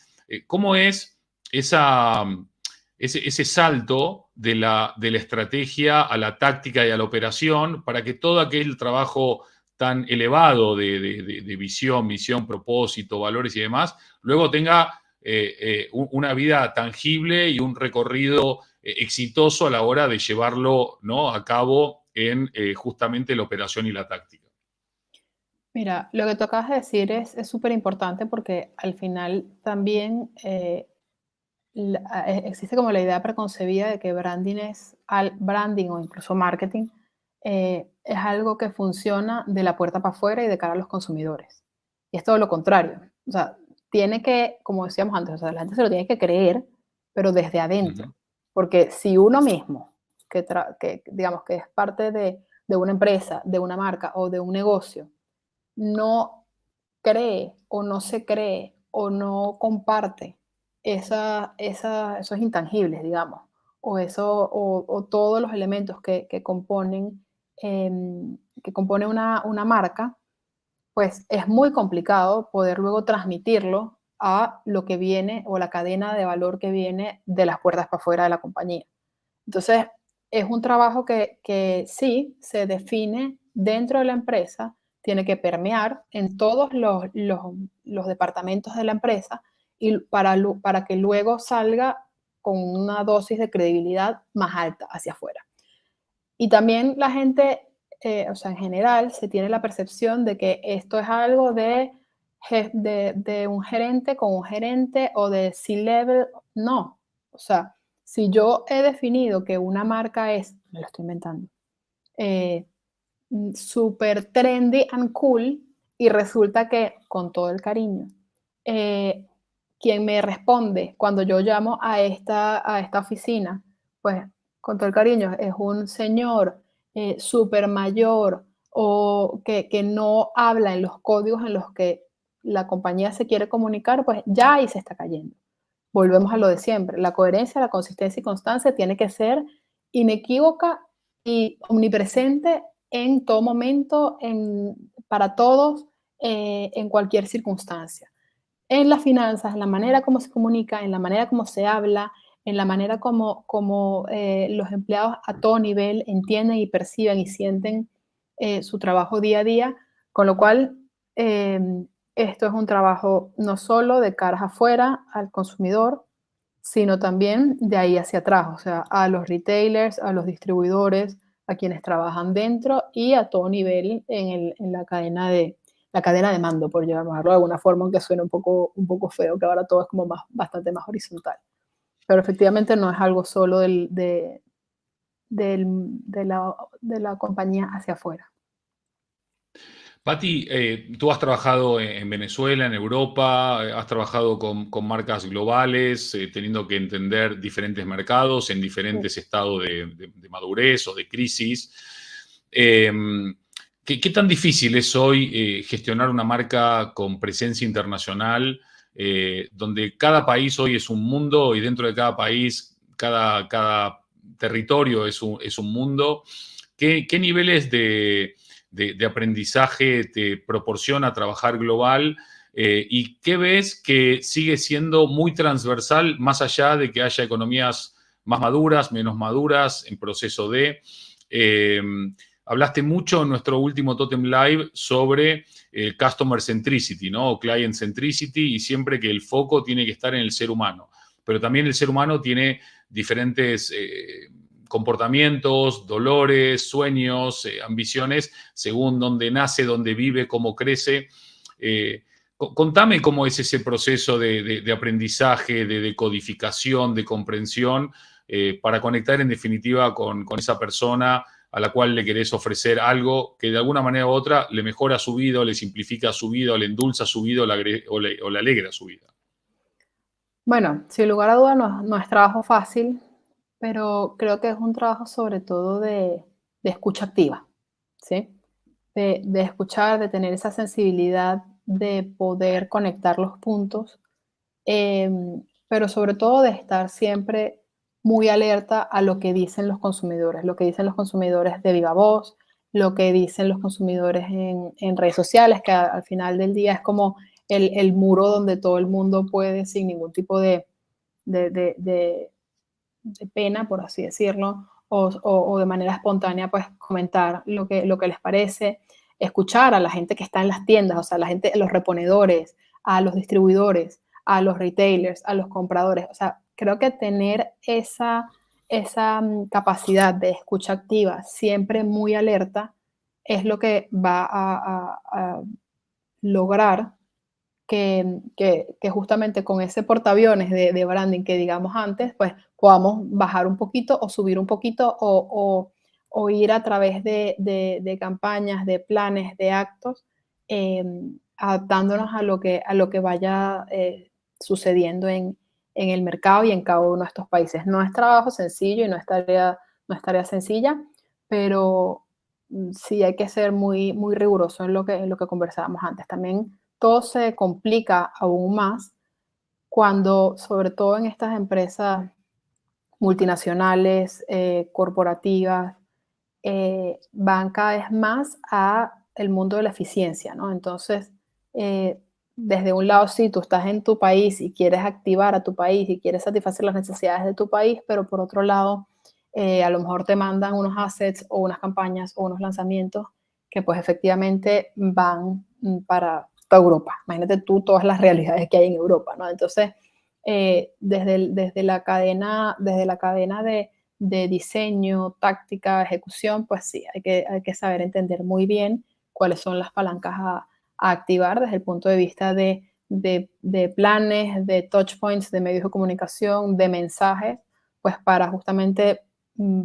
cómo es ese salto de la estrategia a la táctica y a la operación para que todo aquel trabajo tan elevado de visión, misión, propósito, valores y demás, luego tenga una vida tangible y un recorrido exitoso a la hora de llevarlo, ¿no?, a cabo en justamente la operación y la táctica. Mira, lo que tú acabas de decir es súper importante porque al final también existe como la idea preconcebida de que branding o incluso marketing es algo que funciona de la puerta para afuera y de cara a los consumidores. Y es todo lo contrario. O sea, tiene que, como decíamos antes, o sea, la gente se lo tiene que creer, pero desde Uh -huh. adentro. Porque si uno mismo, que digamos que es parte de una empresa, de una marca o de un negocio, no cree o no se cree o no comparte esos intangibles, digamos, o todos los elementos que componen una marca, pues es muy complicado poder luego transmitirlo a lo que viene o la cadena de valor que viene de las puertas para afuera de la compañía. Entonces, es un trabajo que sí se define dentro de la empresa, tiene que permear en todos los departamentos de la empresa y para que luego salga con una dosis de credibilidad más alta hacia afuera. Y también la gente, o sea, en general, se tiene la percepción de que esto es algo de un gerente con un gerente o de C-level. No. O sea, si yo he definido que una marca es, me lo estoy inventando, súper trendy and cool, y resulta que, con todo el cariño, quien me responde cuando yo llamo a esta oficina, pues con todo el cariño, es un señor súper mayor o que no habla en los códigos en los que la compañía se quiere comunicar, pues ya ahí se está cayendo. Volvemos a lo de siempre. La coherencia, la consistencia y constancia tiene que ser inequívoca y omnipresente en todo momento, para todos, en cualquier circunstancia. En las finanzas, en la manera como se comunica, en la manera como se habla, en la manera como los empleados a todo nivel entienden y perciben y sienten su trabajo día a día, con lo cual eh, esto es un trabajo no solo de caras afuera al consumidor, sino también de ahí hacia atrás, o sea, a los retailers, a los distribuidores, a quienes trabajan dentro y a todo nivel en la cadena de mando, por llamarlo de alguna forma, aunque suene un poco feo, que ahora todo es como bastante más horizontal. Pero efectivamente no es algo solo de la compañía hacia afuera. Pati, tú has trabajado en Venezuela, en Europa, has trabajado con marcas globales, teniendo que entender diferentes mercados en diferentes estados de madurez o de crisis. ¿Qué tan difícil es hoy gestionar una marca con presencia internacional, donde cada país hoy es un mundo y dentro de cada país, cada territorio es un mundo? ¿Qué niveles de aprendizaje te proporciona trabajar global? ¿Y qué ves que sigue siendo muy transversal, más allá de que haya economías más maduras, menos maduras, en proceso de... hablaste mucho en nuestro último Totem Live sobre Customer Centricity, ¿no? O Client Centricity, y siempre que el foco tiene que estar en el ser humano. Pero también el ser humano tiene diferentes comportamientos, dolores, sueños, ambiciones, según dónde nace, dónde vive, cómo crece. Contame cómo es ese proceso de aprendizaje, de decodificación, de comprensión, para conectar en definitiva con esa persona a la cual le querés ofrecer algo que de alguna manera u otra le mejora su vida, o le simplifica su vida, o le endulza su vida, o le alegra su vida. Bueno, sin lugar a dudas no es trabajo fácil, pero creo que es un trabajo sobre todo de escucha activa, ¿sí? De escuchar, de tener esa sensibilidad de poder conectar los puntos, pero sobre todo de estar siempre muy alerta a lo que dicen los consumidores, lo que dicen los consumidores de viva voz, lo que dicen los consumidores en redes sociales, que al final del día es como el muro donde todo el mundo puede, sin ningún tipo de, de- de- de pena, por así decirlo, o de manera espontánea, pues comentar lo que les parece, escuchar a la gente que está en las tiendas, o sea, la gente, los reponedores, a los distribuidores, a los retailers, a los compradores. O sea, creo que tener esa capacidad de escucha activa, siempre muy alerta, es lo que va a lograr que justamente con ese portaaviones de branding que digamos antes, pues podamos bajar un poquito o subir un poquito o ir a través de campañas, de planes, de actos, adaptándonos a lo que vaya sucediendo en el mercado y en cada uno de estos países. No es trabajo sencillo y no es tarea sencilla, pero sí hay que ser muy riguroso en lo que conversábamos antes. También todo se complica aún más cuando, sobre todo en estas empresas multinacionales, corporativas, van cada vez más a el mundo de la eficiencia, ¿no? Entonces, eh, desde un lado, sí, tú estás en tu país y quieres activar a tu país y quieres satisfacer las necesidades de tu país, pero por otro lado, a lo mejor te mandan unos assets o unas campañas o unos lanzamientos que pues efectivamente van para toda Europa. Imagínate tú todas las realidades que hay en Europa, ¿no? Entonces, desde la cadena de diseño, táctica, ejecución, pues sí, hay que saber entender muy bien cuáles son las palancas a activar desde el punto de vista de planes, de touch points, de medios de comunicación, de mensajes, pues para justamente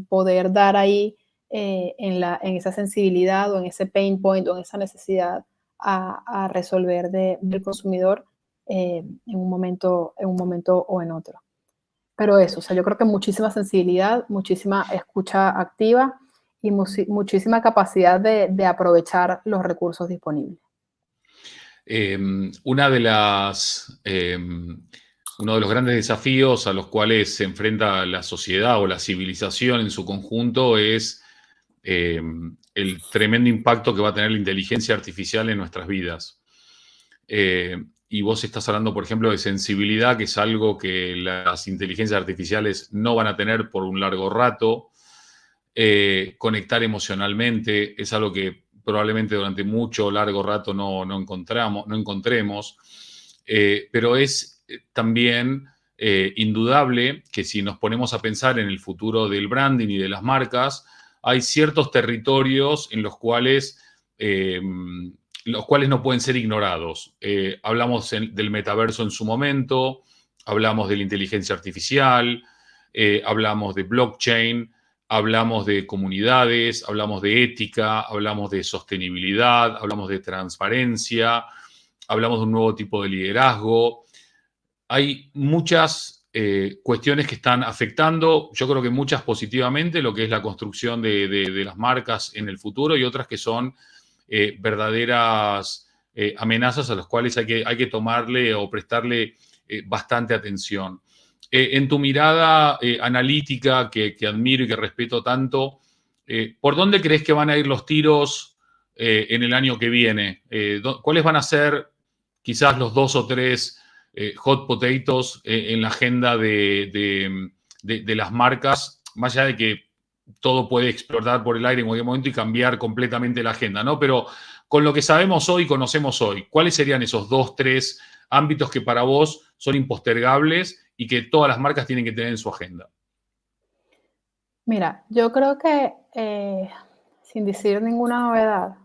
poder dar ahí en esa sensibilidad o en ese pain point o en esa necesidad a resolver del consumidor en un momento o en otro. Pero eso, o sea, yo creo que muchísima sensibilidad, muchísima escucha activa y muchísima capacidad de aprovechar los recursos disponibles. Uno de los grandes desafíos a los cuales se enfrenta la sociedad o la civilización en su conjunto es el tremendo impacto que va a tener la inteligencia artificial en nuestras vidas. Y vos estás hablando, por ejemplo, de sensibilidad, que es algo que las inteligencias artificiales no van a tener por un largo rato. Conectar emocionalmente es algo que probablemente durante mucho largo rato no encontremos. Pero es también indudable que si nos ponemos a pensar en el futuro del branding y de las marcas, hay ciertos territorios en los cuales no pueden ser ignorados. Hablamos del metaverso en su momento, hablamos de la inteligencia artificial, hablamos de blockchain, hablamos de comunidades, hablamos de ética, hablamos de sostenibilidad, hablamos de transparencia, hablamos de un nuevo tipo de liderazgo. Hay muchas cuestiones que están afectando, yo creo que muchas positivamente, lo que es la construcción de las marcas en el futuro y otras que son verdaderas amenazas a las cuales hay que tomarle o prestarle bastante atención. En tu mirada analítica, que admiro y que respeto tanto, ¿por dónde crees que van a ir los tiros en el año que viene? ¿Cuáles van a ser quizás los 2 o 3 hot potatoes en la agenda de las marcas, más allá de que todo puede explotar por el aire en cualquier momento y cambiar completamente la agenda, ¿no? Pero con lo que sabemos hoy, conocemos hoy, ¿cuáles serían esos 2, 3 ámbitos que para vos son impostergables y que todas las marcas tienen que tener en su agenda? Mira, yo creo que, sin decir ninguna novedad,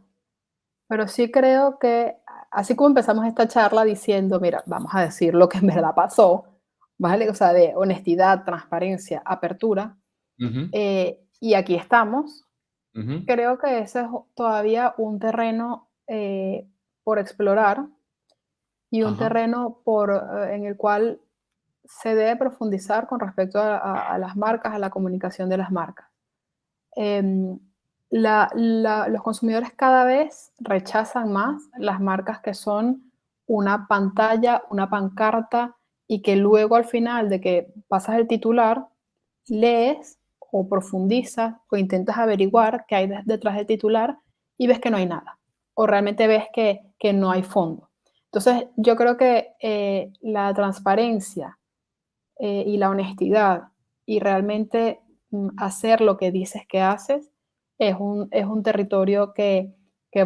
pero sí creo que, así como empezamos esta charla diciendo, mira, vamos a decir lo que en verdad pasó, ¿vale? O sea, de honestidad, transparencia, apertura, Uh-huh, y aquí estamos. uh-huh, Creo que ese es todavía un terreno por explorar y un ajá, terreno en el cual se debe profundizar con respecto a las marcas, a la comunicación de las marcas. Em, los consumidores cada vez rechazan más las marcas que son una pantalla, una pancarta y que luego al final de que pasas el titular, lees o profundizas o intentas averiguar qué hay detrás del titular y ves que no hay nada o realmente ves que no hay fondo. Entonces yo creo que la transparencia y la honestidad y realmente hacer lo que dices que haces es un territorio que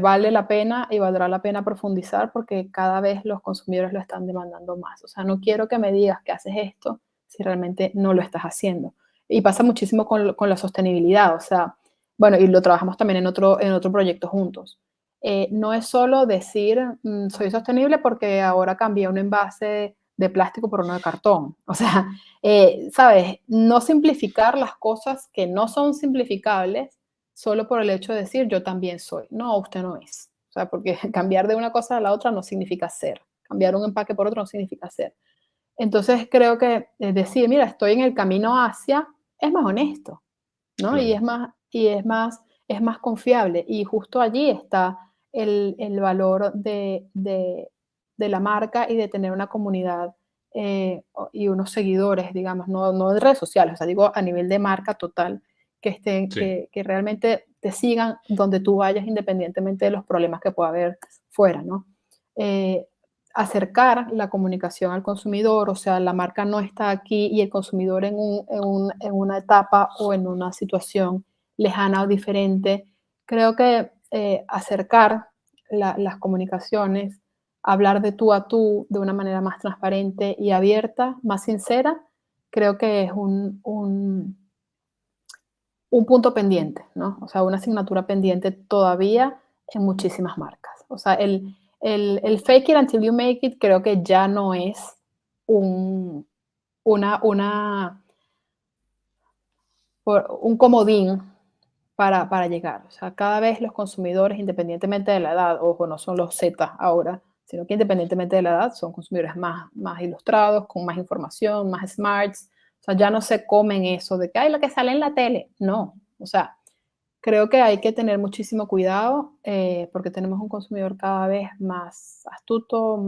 vale la pena y valdrá la pena profundizar porque cada vez los consumidores lo están demandando más. O sea, no quiero que me digas que haces esto si realmente no lo estás haciendo. Y pasa muchísimo con la sostenibilidad. O sea, bueno, y lo trabajamos también en otro proyecto juntos. No es solo decir, soy sostenible porque ahora cambié un envase de plástico por uno de cartón. O sea, ¿sabes? No simplificar las cosas que no son simplificables solo por el hecho de decir yo también soy. No, usted no es. O sea, porque cambiar de una cosa a la otra no significa ser. Cambiar un empaque por otro no significa ser. Entonces creo que decir, mira, estoy en el camino hacia, es más honesto, ¿no? claro. Es más confiable. Y justo allí está el valor de la marca y de tener una comunidad y unos seguidores, digamos, no de redes sociales, o sea, digo a nivel de marca total, Sí. que realmente te sigan donde tú vayas independientemente de los problemas que pueda haber fuera, ¿no? Eh, acercar la comunicación al consumidor, o sea, la marca no está aquí y el consumidor en una etapa o en una situación lejana o diferente. Creo que acercar las comunicaciones, hablar de tú a tú de una manera más transparente y abierta, más sincera, creo que es un punto pendiente, ¿no? O sea, una asignatura pendiente todavía en muchísimas marcas. O sea, el fake it until you make it creo que ya no es un, una, un comodín para llegar. O sea, cada vez los consumidores, independientemente de la edad, ojo, no son los Z ahora, sino que independientemente de la edad, son consumidores más ilustrados, con más información, más smarts. O sea, ya no se comen eso de que, ay, lo que sale en la tele. No, o sea, creo que hay que tener muchísimo cuidado porque tenemos un consumidor cada vez más astuto,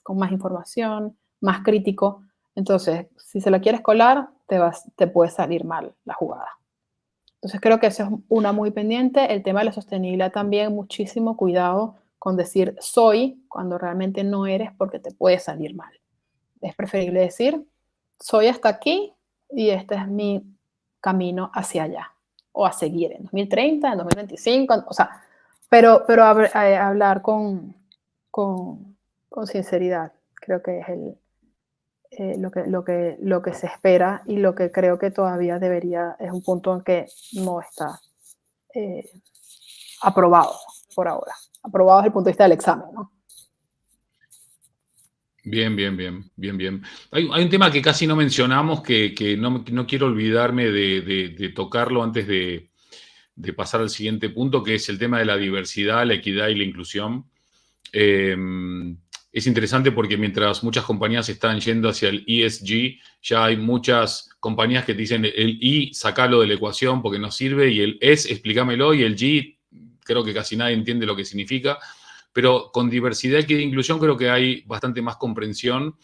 con más información, más crítico. Entonces, si se la quieres colar, te puede salir mal la jugada. Entonces, creo que eso es una muy pendiente. El tema de la sostenibilidad también, muchísimo cuidado con decir soy cuando realmente no eres porque te puede salir mal. Es preferible decir soy hasta aquí y este es mi camino hacia allá o a seguir en 2030, en 2025, o sea, pero hablar con sinceridad, creo que es lo que se espera y lo que creo que todavía es un punto en que no está eh, aprobado por ahora. Aprobado desde el punto de vista del examen, ¿no? Bien, bien, bien, bien, bien. Hay un tema que casi no mencionamos que no quiero olvidarme de tocarlo antes de pasar al siguiente punto, que es el tema de la diversidad, la equidad y la inclusión. Eh, es interesante porque mientras muchas compañías están yendo hacia el ESG, ya hay muchas compañías que te dicen el I, sacalo de la ecuación porque no sirve, y el S, explícamelo, y el G, creo que casi nadie entiende lo que significa. Pero con diversidad, equidad e inclusión creo que hay bastante más comprensión.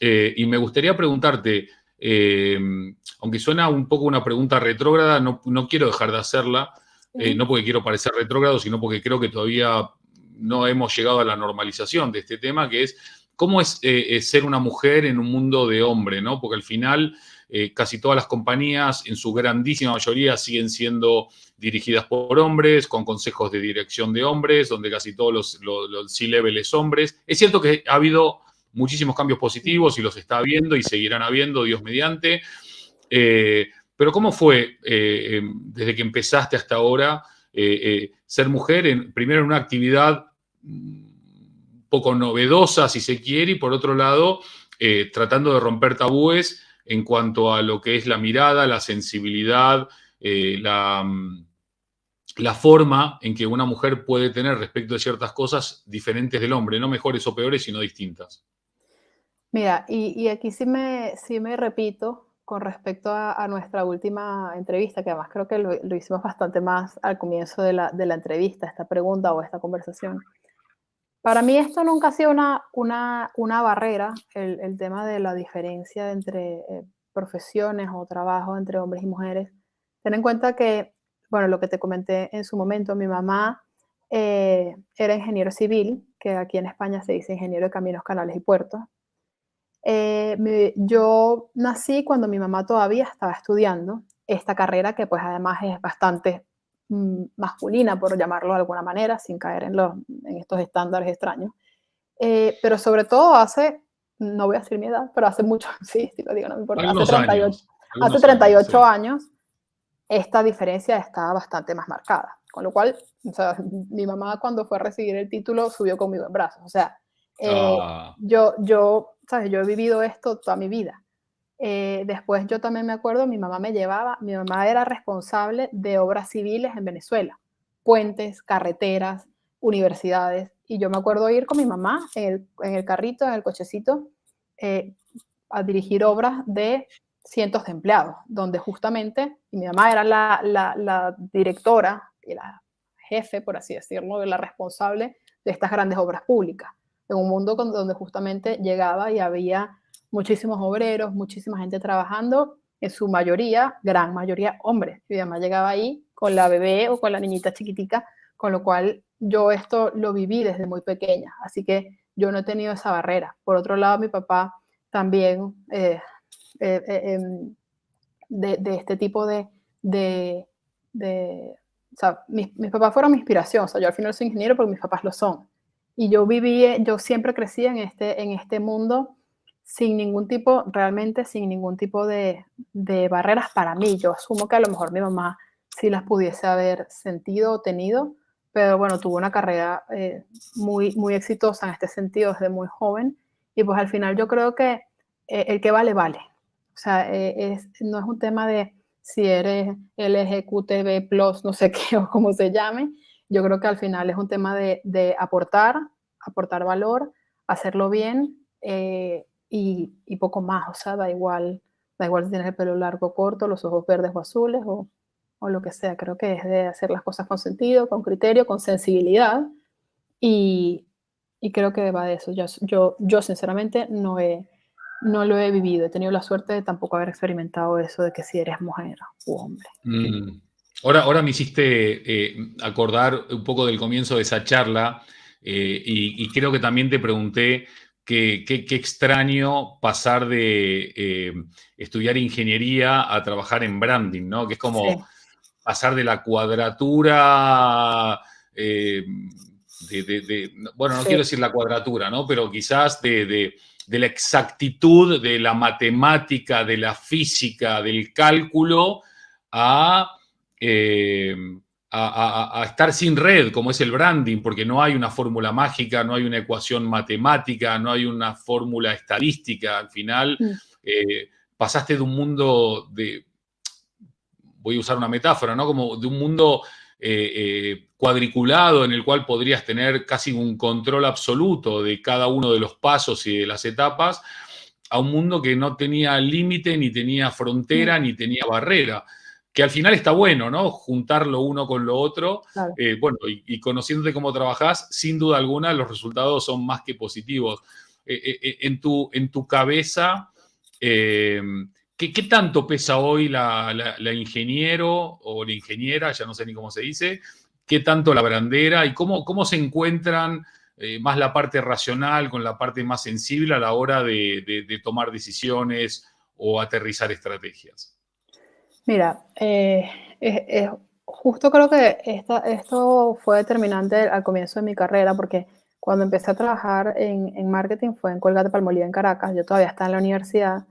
Y me gustaría preguntarte, eh, aunque suena un poco una pregunta retrógrada, no quiero dejar de hacerla, no porque quiero parecer retrógrado, sino porque creo que todavía no hemos llegado a la normalización de este tema, que es cómo es ser una mujer en un mundo de hombre, ¿no? Porque al final casi todas las compañías, en su grandísima mayoría, siguen siendo dirigidas por hombres, con consejos de dirección de hombres, donde casi todos los C-level es hombres. Es cierto que ha habido muchísimos cambios positivos y los está habiendo y seguirán habiendo, Dios mediante. Pero ¿cómo fue desde que empezaste hasta ahora ser mujer, primero en una actividad un poco novedosa, si se quiere, y por otro lado, tratando de romper tabúes en cuanto a lo que es la mirada, la sensibilidad, la forma en que una mujer puede tener respecto de ciertas cosas diferentes del hombre, no mejores o peores, sino distintas? Mira, y aquí sí me repito con respecto a nuestra última entrevista, que además creo que lo hicimos bastante más al comienzo de la entrevista, esta pregunta o esta conversación. Para mí esto nunca ha sido una barrera, el tema de la diferencia entre profesiones o trabajo entre hombres y mujeres. Ten en cuenta que, bueno, lo que te comenté en su momento, mi mamá era ingeniero civil, que aquí en España se dice ingeniero de caminos, canales y puertos. Yo nací cuando mi mamá todavía estaba estudiando esta carrera que pues además es bastante masculina, por llamarlo de alguna manera, sin caer en estos estándares extraños. Pero sobre todo no voy a decir mi edad, pero hace mucho, sí, sí lo digo, no me importa, Algunos años. hace Algunos años, 38 sí. años esta diferencia está bastante más marcada. Con lo cual, o sea, mi mamá cuando fue a recibir el título subió conmigo en brazos. O sea, Ah, ¿sabes? Yo he vivido esto toda mi vida. Después yo también me acuerdo, mi mamá era responsable de obras civiles en Venezuela, puentes, carreteras, universidades, y yo me acuerdo ir con mi mamá en el carrito, en el cochecito, eh, a dirigir obras de cientos de empleados, donde justamente, y mi mamá era la directora y la jefe, por así decirlo, la responsable de estas grandes obras públicas, en un mundo donde justamente llegaba y había muchísimos obreros, muchísima gente trabajando, en su mayoría, gran mayoría, hombres. Mi mamá llegaba ahí con la bebé o con la niñita chiquitica, con lo cual yo esto lo viví desde muy pequeña, así que yo no he tenido esa barrera. Por otro lado, mi papá también de este tipo o sea, mis papás fueron mi inspiración, o sea, yo al final soy ingeniero porque mis papás lo son. Y yo siempre crecí en este mundo sin ningún tipo, realmente sin ningún tipo de barreras para mí. Yo asumo que a lo mejor mi mamá sí las pudiese haber sentido o tenido, pero bueno, tuvo una carrera muy exitosa en este sentido desde muy joven. Y pues al final yo creo que el que vale, vale. O sea, no es un tema si eres LGQTB+, no sé qué o cómo se llame. Yo creo que al final es un tema de aportar valor, hacerlo bien, y poco más. O sea, da igual si tienes el pelo largo o corto, los ojos verdes o azules o lo que sea. Creo que es de hacer las cosas con sentido, con criterio, con sensibilidad, y, y creo que va de eso. Yo sinceramente no lo he vivido. He tenido la suerte de tampoco haber experimentado eso de que si eres mujer u hombre. Mm. Ahora me hiciste acordar un poco del comienzo de esa charla, y creo que también te pregunté qué extraño pasar de estudiar ingeniería a trabajar en branding, ¿no? Que es como Sí, pasar de la cuadratura, bueno, no sí, quiero decir la cuadratura, ¿no? Pero quizás de la exactitud de la matemática, de la física, del cálculo, a, eh, a estar sin red, como es el branding, porque no hay una fórmula mágica, no hay una ecuación matemática, no hay una fórmula estadística. Al final, mm, pasaste de un mundo de, voy a usar una metáfora, ¿no? Como de un mundo cuadriculado en el cual podrías tener casi un control absoluto de cada uno de los pasos y de las etapas, a un mundo que no tenía límite, ni tenía mm, frontera, ni tenía barrera. Que al final está bueno, ¿no? Juntar lo uno con lo otro. claro. Bueno, y conociéndote cómo trabajás, sin duda alguna, los resultados son más que positivos. En tu cabeza, eh, ¿qué tanto pesa hoy la ingeniero o la ingeniera, ya no sé ni cómo se dice? ¿Qué tanto la brandera? ¿Y cómo se encuentran más la parte racional con la parte más sensible a la hora de tomar decisiones o aterrizar estrategias? Mira, justo creo que esto fue determinante al comienzo de mi carrera, porque cuando empecé a trabajar en marketing fue en Colgate-Palmolive en Caracas. Yo todavía estaba en la universidad,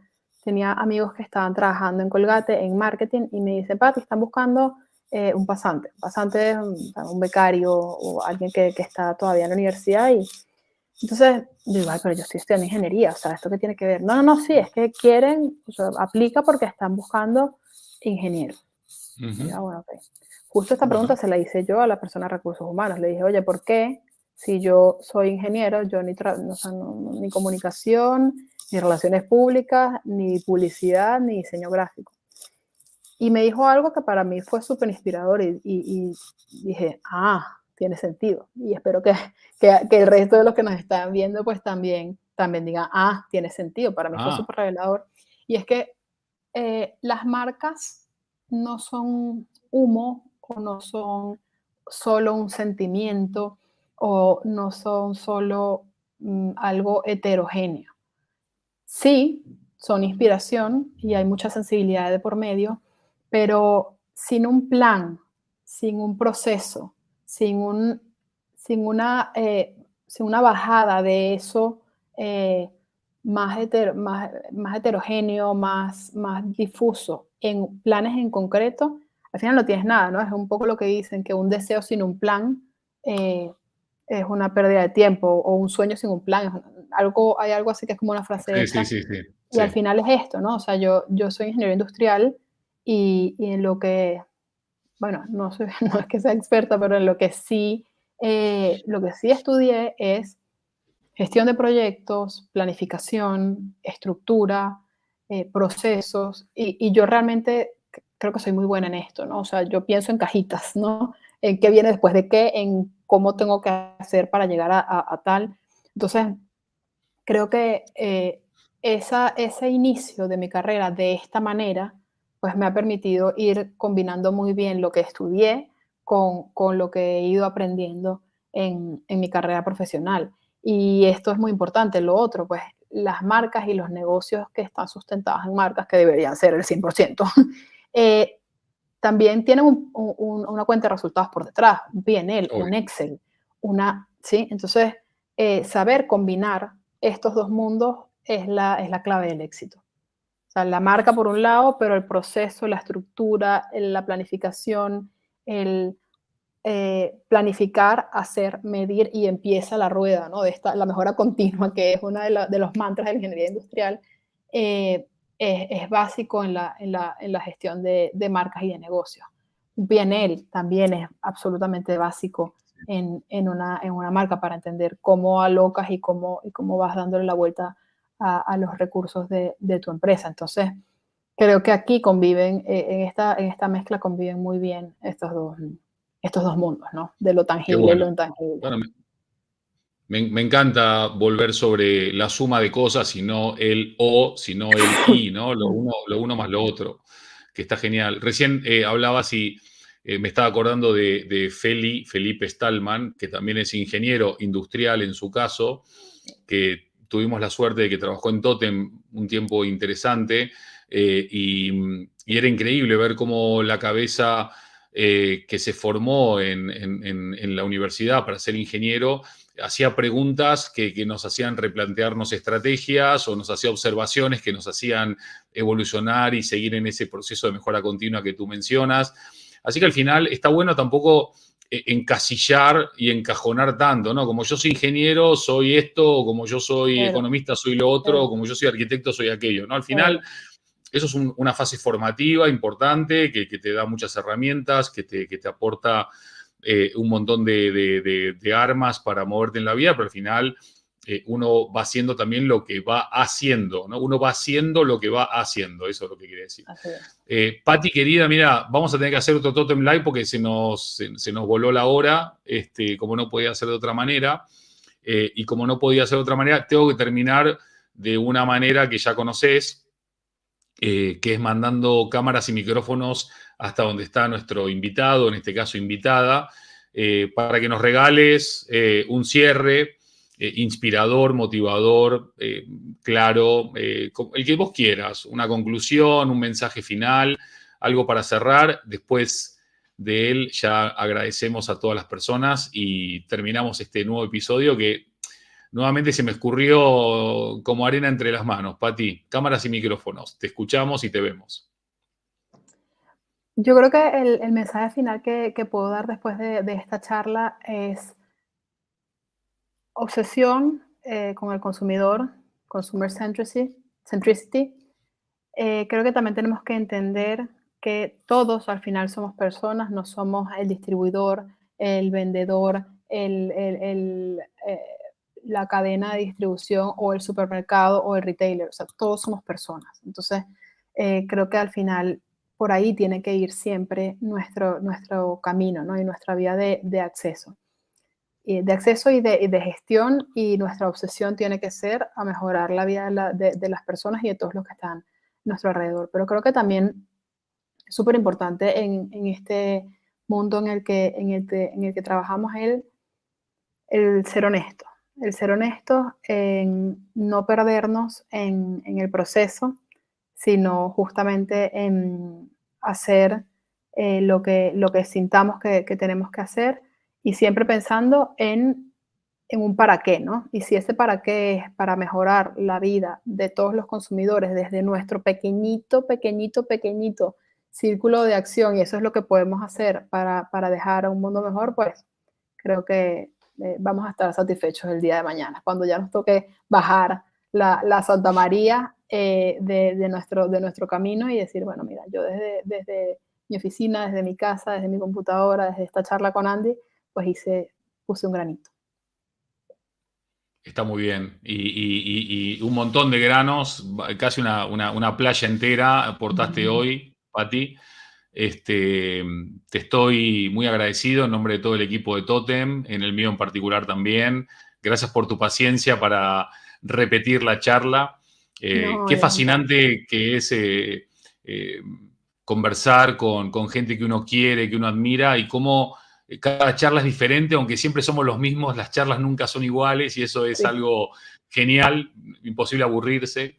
tenía amigos que estaban trabajando en Colgate, en marketing, y me dicen, Pati, están buscando un pasante. Un pasante es un becario o alguien que está todavía en la universidad. Y entonces yo digo, ay, pero yo estoy estudiando ingeniería, o sea, ¿esto qué tiene que ver? No, no, no, sí, es que quieren, o sea, aplica porque están buscando ingenieros. Y Ujú. yo, bueno, ok. Justo esta pregunta Bueno, se la hice yo a la persona de recursos humanos. Le dije, oye, ¿por qué si yo soy ingeniero, yo o sea, ni comunicación, ni relaciones públicas, ni publicidad, ni diseño gráfico? Y me dijo algo que para mí fue súper inspirador, y dije, tiene sentido. Y espero que el resto de los que nos están viendo pues también digan, tiene sentido. Para mí fue ah, súper revelador. Y es que las marcas no son humo, o no son solo un sentimiento, o no son solo algo heterogéneo. Sí, son inspiración y hay mucha sensibilidad de por medio, pero sin un plan, sin un proceso, sin, un, sin, una, sin una bajada de eso, más heterogéneo, más difuso, en planes en concreto, al final no tienes nada, ¿no? Es un poco lo que dicen, que un deseo sin un plan eh, es una pérdida de tiempo, o un sueño sin un plan. Hay algo así que es como una frase sí, sí, hecha, sí, sí, y al sí. final es esto, ¿no? O sea, yo soy ingeniero industrial, y en lo que, bueno, no, soy, no es que sea experta, pero en lo que sí estudié es gestión de proyectos, planificación, estructura, procesos, y yo realmente creo que soy muy buena en esto, ¿no? O sea, yo pienso en cajitas, ¿no? En qué viene después de qué, en cómo tengo que hacer para llegar a tal. Entonces, creo que ese inicio de mi carrera de esta manera, pues me ha permitido ir combinando muy bien lo que estudié con lo que he ido aprendiendo en mi carrera profesional. Y esto es muy importante. Lo otro, pues las marcas y los negocios que están sustentados en marcas, que deberían ser el 100%, eh, también tienen una cuenta de resultados por detrás, un P&L, un Obvio. Excel, ¿sí? Entonces, saber combinar estos dos mundos es la clave del éxito. O sea, la marca por un lado, pero el proceso, la estructura, la planificación, el planificar, hacer, medir, y empieza la rueda, ¿no? La mejora continua, que es uno de los mantras de la ingeniería industrial. es básico en la gestión de marcas y de negocios. Un PNL también es absolutamente básico en una marca para entender cómo alocas y cómo vas dándole la vuelta a los recursos de tu empresa. Entonces, creo que aquí conviven, en esta mezcla conviven muy bien estos dos mundos, ¿no? De lo Qué tangible y bueno. lo intangible. Bueno, me encanta volver sobre la suma de cosas y no el o, sino el y, ¿no? Lo uno más lo otro, que está genial. Recién hablabas y me estaba acordando de Felipe Stallman, que también es ingeniero industrial en su caso, que tuvimos la suerte de que trabajó en Totem un tiempo interesante, y era increíble ver cómo la cabeza que se formó en la universidad para ser ingeniero hacía preguntas que nos hacían replantearnos estrategias o nos hacía observaciones que nos hacían evolucionar y seguir en ese proceso de mejora continua que tú mencionas. Así que al final está bueno tampoco encasillar y encajonar tanto, ¿no? Como yo soy ingeniero, soy esto, o como yo soy Cero, economista, soy lo otro, o cero, como yo soy arquitecto, soy aquello, ¿no? Al final, cero. eso es una fase formativa importante que te da muchas herramientas, que te aporta un montón de armas para moverte en la vida, pero al final uno va haciendo también lo que va haciendo, ¿no? Uno va haciendo lo que va haciendo, eso es lo que quiere decir. Así es. Pati, querida, mira, vamos a tener que hacer otro Totem Live porque se nos voló la hora, como no podía ser de otra manera. Y como no podía ser de otra manera, tengo que terminar de una manera que ya conoces, que es mandando cámaras y micrófonos hasta donde está nuestro invitado, en este caso invitada, para que nos regales un cierre inspirador, motivador, claro, el que vos quieras, una conclusión, un mensaje final, algo para cerrar. Después de él ya agradecemos a todas las personas y terminamos este nuevo episodio que nuevamente se me escurrió como arena entre las manos. Pati, cámaras y micrófonos, te escuchamos y te vemos. Yo creo que el mensaje final que puedo dar después de esta charla es obsesión con el consumidor, consumer centricity. Creo que también tenemos que entender que todos al final somos personas, no somos el distribuidor, el vendedor, la cadena de distribución o el supermercado o el retailer. O sea, todos somos personas. Entonces, creo que al final por ahí tiene que ir siempre nuestro camino, ¿no? Y nuestra vía de acceso. De acceso y de gestión, y nuestra obsesión tiene que ser a mejorar la vida de las personas y de todos los que están a nuestro alrededor. Pero creo que también es súper importante en este mundo en el que trabajamos el ser honesto en no perdernos en el proceso, sino justamente en hacer lo que sintamos que tenemos que hacer, y siempre pensando en un para qué, ¿no? Y si ese para qué es para mejorar la vida de todos los consumidores desde nuestro pequeñito, pequeñito, pequeñito círculo de acción, y eso es lo que podemos hacer para dejar a un mundo mejor, pues creo que vamos a estar satisfechos el día de mañana, cuando ya nos toque bajar la Santa María de nuestro camino y decir, bueno, mira, yo desde mi oficina, desde mi casa, desde mi computadora, desde esta charla con Andy, pues puse un granito. Está muy bien. Y un montón de granos, casi una playa entera aportaste hoy, Pati. Te estoy muy agradecido en nombre de todo el equipo de Totem, en el mío en particular también. Gracias por tu paciencia para repetir la charla. No, Qué fascinante que es conversar con gente que uno quiere, que uno admira, y cómo cada charla es diferente, aunque siempre somos los mismos, las charlas nunca son iguales y eso es sí. algo genial, imposible aburrirse.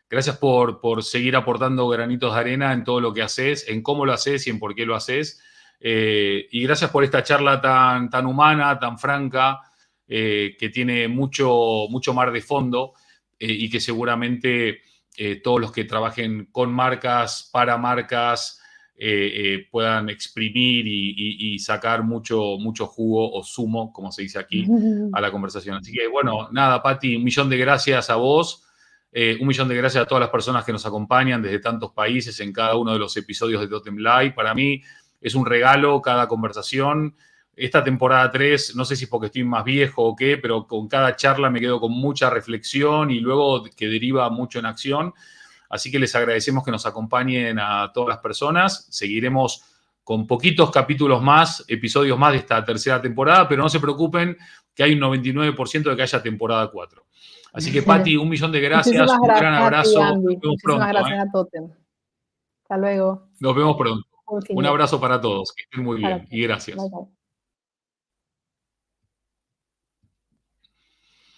Gracias por seguir aportando granitos de arena en todo lo que haces, en cómo lo haces y en por qué lo haces. Y gracias por esta charla tan humana, tan franca, que tiene mucho mar de fondo, y que seguramente todos los que trabajen con marcas, para marcas, puedan exprimir y sacar mucho jugo o zumo, como se dice aquí, a la conversación. Así que, bueno, nada, Pati, un millón de gracias a vos. Un millón de gracias a todas las personas que nos acompañan desde tantos países en cada uno de los episodios de Totem Live. Para mí es un regalo cada conversación. Esta temporada 3, no sé si es porque estoy más viejo o qué, pero con cada charla me quedo con mucha reflexión y luego que deriva mucho en acción. Así que les agradecemos que nos acompañen a todas las personas. Seguiremos con poquitos capítulos más, episodios más de esta tercera temporada, pero no se preocupen que hay un 99% de que haya temporada 4. Así que, Pati, un millón de gracias, Muchísimas un gran gracias a ti, abrazo. Andy. Nos vemos Muchísimas pronto. gracias a Totem. Hasta luego. Nos vemos pronto. Un Infinito. abrazo para todos. Que estén muy Para bien ti. y Bye, gracias. bye.